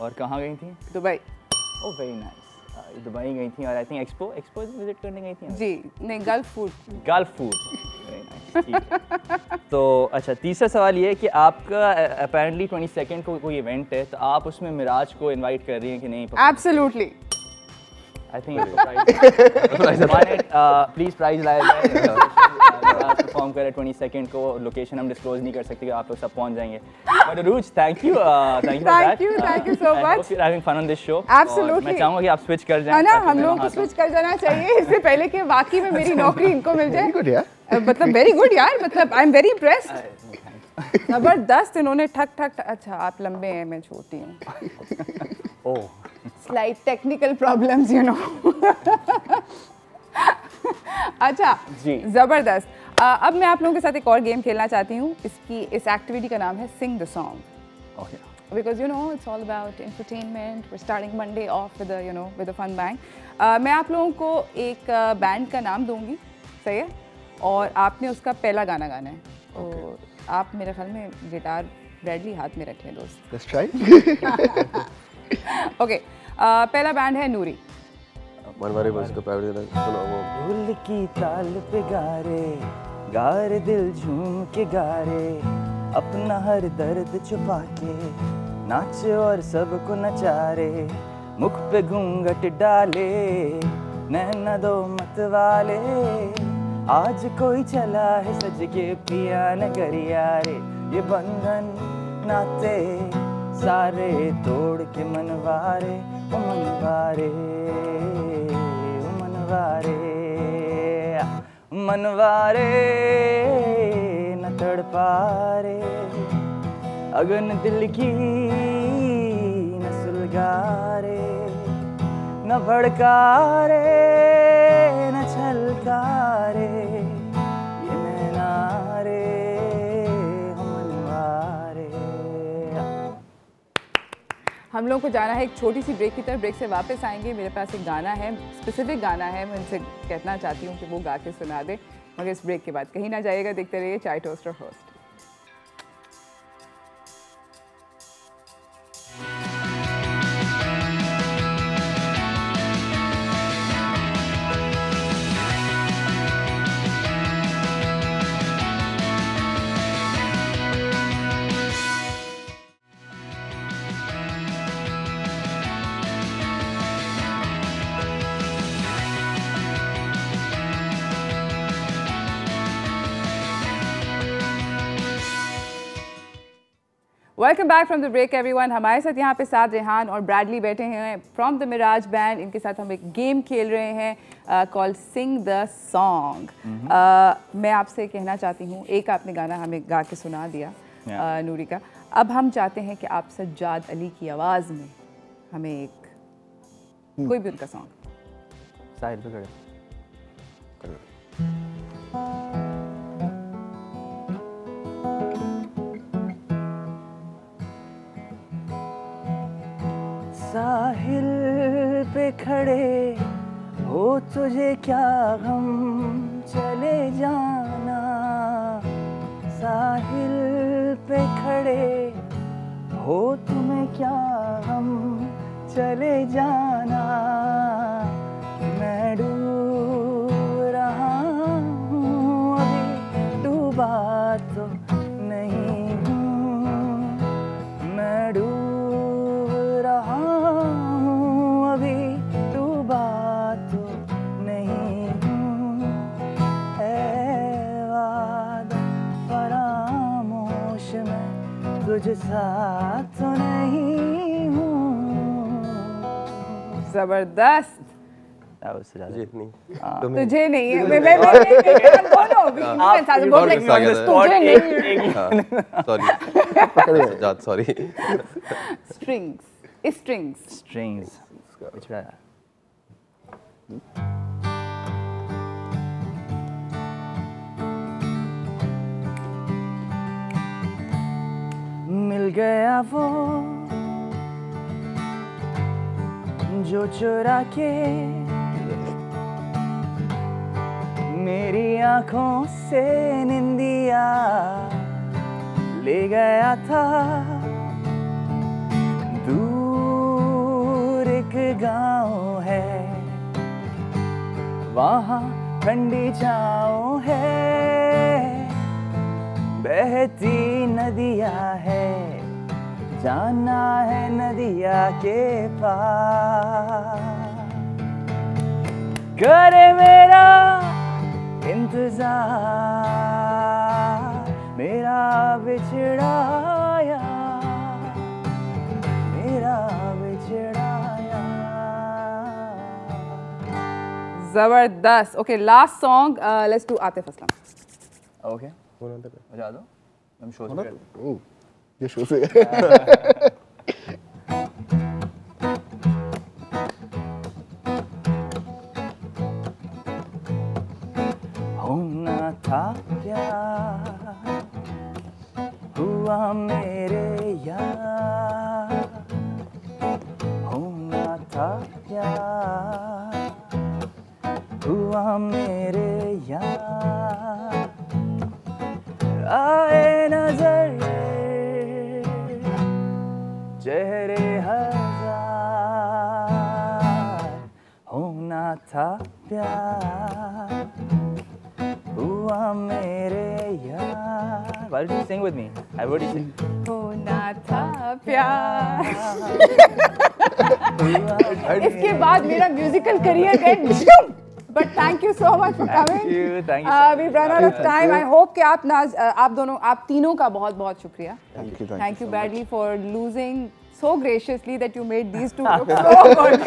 और कहाँ गई थी? Dubai. Oh very nice. Dubai गई थी और आई थिंक एक्सपो विजिट करने गई थी। जी नहीं, गल्फ फूड। Very nice. तो अच्छा, तीसरा सवाल ये है कि आपका अपेरेंटली 22 को कोई इवेंट है, तो आप उसमें मिराज को इनवाइट कर रही हैं कि नहीं? Absolutely. I think please prize लाया जाए। परफॉर्म करे 22 को। लोकेशन हम डिस्क्लोज नहीं कर सकते कि आप लोग सब पहुंच जाएंगे। But Arooj, thank you so much. Having fun on this show. Absolutely. मैं चाहूंगा कि आप स्विच कर जाएं। है ना, हम लोगों को स्विच कर जाना चाहिए इससे पहले कि वाकई में मेरी नौकरी इनको मिल जाए। गुड यार, मतलब वेरी गुड यार, मतलब आई एम वेरी इम्प्रेस्ड। जबरदस्त। इन्होंने ठक। अच्छा आप लंबे हैं, मैं छोटी हूँ। ओह, स्लाइट टेक्निकल प्रॉब्लम्स, अच्छा जी, जबरदस्त। अब मैं आप लोगों के साथ एक और गेम खेलना चाहती हूँ। इस एक्टिविटी का नाम है sing the song. Okay, because it's all about entertainment. We starting Monday off with a fun bang. मैं आप लोगों को एक बैंड का नाम दूंगी, सही है, और आपने उसका पहला गाना गाना है। तो आप मेरे ख्याल में गिटार ब्रैडली हाथ में रख लें दोस्त। Let's try. ओके, पहला बैंड है नूरी। मनवारी बस को प्राइवेट सुनो वो। ढोल की ताल पे गारे दिल झूम के गारे, अपना हर दर्द छुपा के नाचे और सबको नचारे, मुख पे घूंघट डाले नैना दो मत वाले, आज कोई चला है सज के पिया नगरिया रे, ये बंधन नाते सारे तोड़ के मनवारे, ओ मनवारे, ओ मनवारे, मनवारे न तड़पारे, अगन दिल की न सुलगारे, न भड़कारे न छलकारे, ये नैनारे हम मनवारे। हम लोग को जाना है एक छोटी सी ब्रेक की तरफ। ब्रेक से वापस आएंगे। मेरे पास एक गाना है, स्पेसिफिक गाना है, मैं उनसे कहना चाहती हूँ कि वो गा के सुना दे, मगर इस ब्रेक के बाद कहीं ना जाइएगा। देखते रहिए Chai toaster host. Welcome back from the break everyone. हमारे साथ यहाँ पे साथ रेहान और ब्रैडली बैठे हैं फ्रॉम द मिराज बैंड। इनके साथ हम एक गेम खेल रहे हैं कॉल्ड सिंग द सॉन्ग। मैं आपसे कहना चाहती हूँ, एक आपने गाना हमें गा के सुना दिया नूरी का, अब हम चाहते हैं कि आप सज्जाद अली की आवाज़ में हमें एक कोई भी उनका सॉन्ग। साहिल पे खड़े साहिल पे खड़े हो, तुझे क्या गम चले जाना। साहिल पे खड़े हो, तुम्हें क्या गम चले जाना। मैं डूब रहा हूँ, अभी डूबा तो नहीं हूँ। मैं डूब रहा हूँ, अभी डूबा तो नहीं हूँ। ऐ वादा फरामोश में तुझ साथ तो नहीं हूँ। जबरदस्त। तुझे नहीं है, मैं दोनों भी इंसान बोल रहे हैं तुझे नहीं। सॉरी स्ट्रिंग्स मिल गया वो जो चुरा के मेरी आँखों से निंदिया ले गया था। दूर एक गाँव है, वहाँ ठंडी छाँव है। बहती नदिया है, जाना है नदिया के पार। करे मेरा इंतजार, मेरा बिछड़ाया, मेरा बिछड़ाया। जबरदस्त। Okay, last song, let's do Atif Aslam. Okay, बजा दो। हम शो से ओह, ये शो से होना था प्यार, हुआ मेरे यार। होना था प्यार, हुआ मेरे यार। आए नजर चेहरे हजार। होना था प्यार, हुआ मेरे यार। Why don't you sing with me? I already sing. होना था प्यार। इसके बाद मेरा musical career and. But thank you so much for coming. Thank you. We've run out of time. I hope कि आप तीनों का बहुत बहुत शुक्रिया. Thank you badly for losing so graciously that you made these two look so good.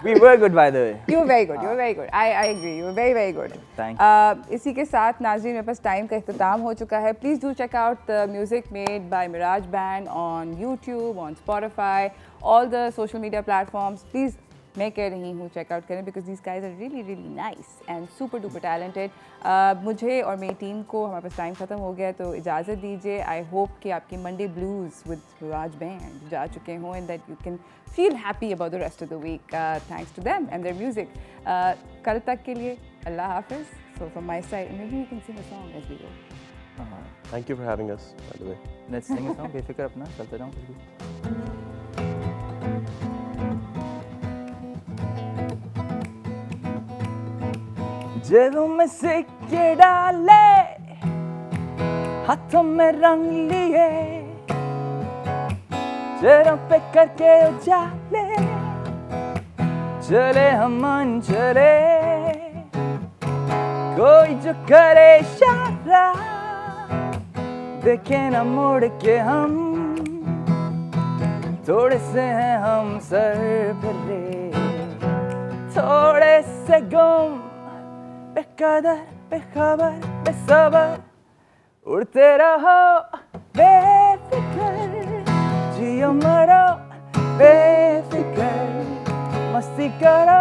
We were good, by the way. You were very good. You were very good. I agree. You were very very good. Thank you. इसी के साथ नाज़रीन, मेरे पास time का इख्तिताम हो चुका है. Please do check out the music made by Miraj Band on YouTube, on Spotify, all the social media platforms. Please. मैं कह रही हूँ चेकआउट करें because these guys are really really nice and super duper talented. मुझे और मेरी team को हमारे पास टाइम ख़त्म हो गया, तो इजाज़त दीजिए। आई होप कि आपकी Monday blues with Miraj band जा चुके हों and that you can feel happy about the rest of the week thanks to them and their music. कल तक के लिए अल्लाह हाफिज़। So from my side maybe you can sing a song as we go. Thank you for having us by the way. Let's sing a song. बेफिक्र अपना चलते रहो कुछ भी। जेबों में सिक्के डाले, हाथों में रंग लिए, चेहरों पे करके उजाले, चले हम मन चले। कोई जो करे इशारा, देखे न मुड़ के हम, थोड़े से हैं हम सर फिरे, थोड़े से गुम, बेकदर बेखबर बेसबर, उड़ते रहो बेफिक्र, जियो मरो बेफिक्र, मस्ती करो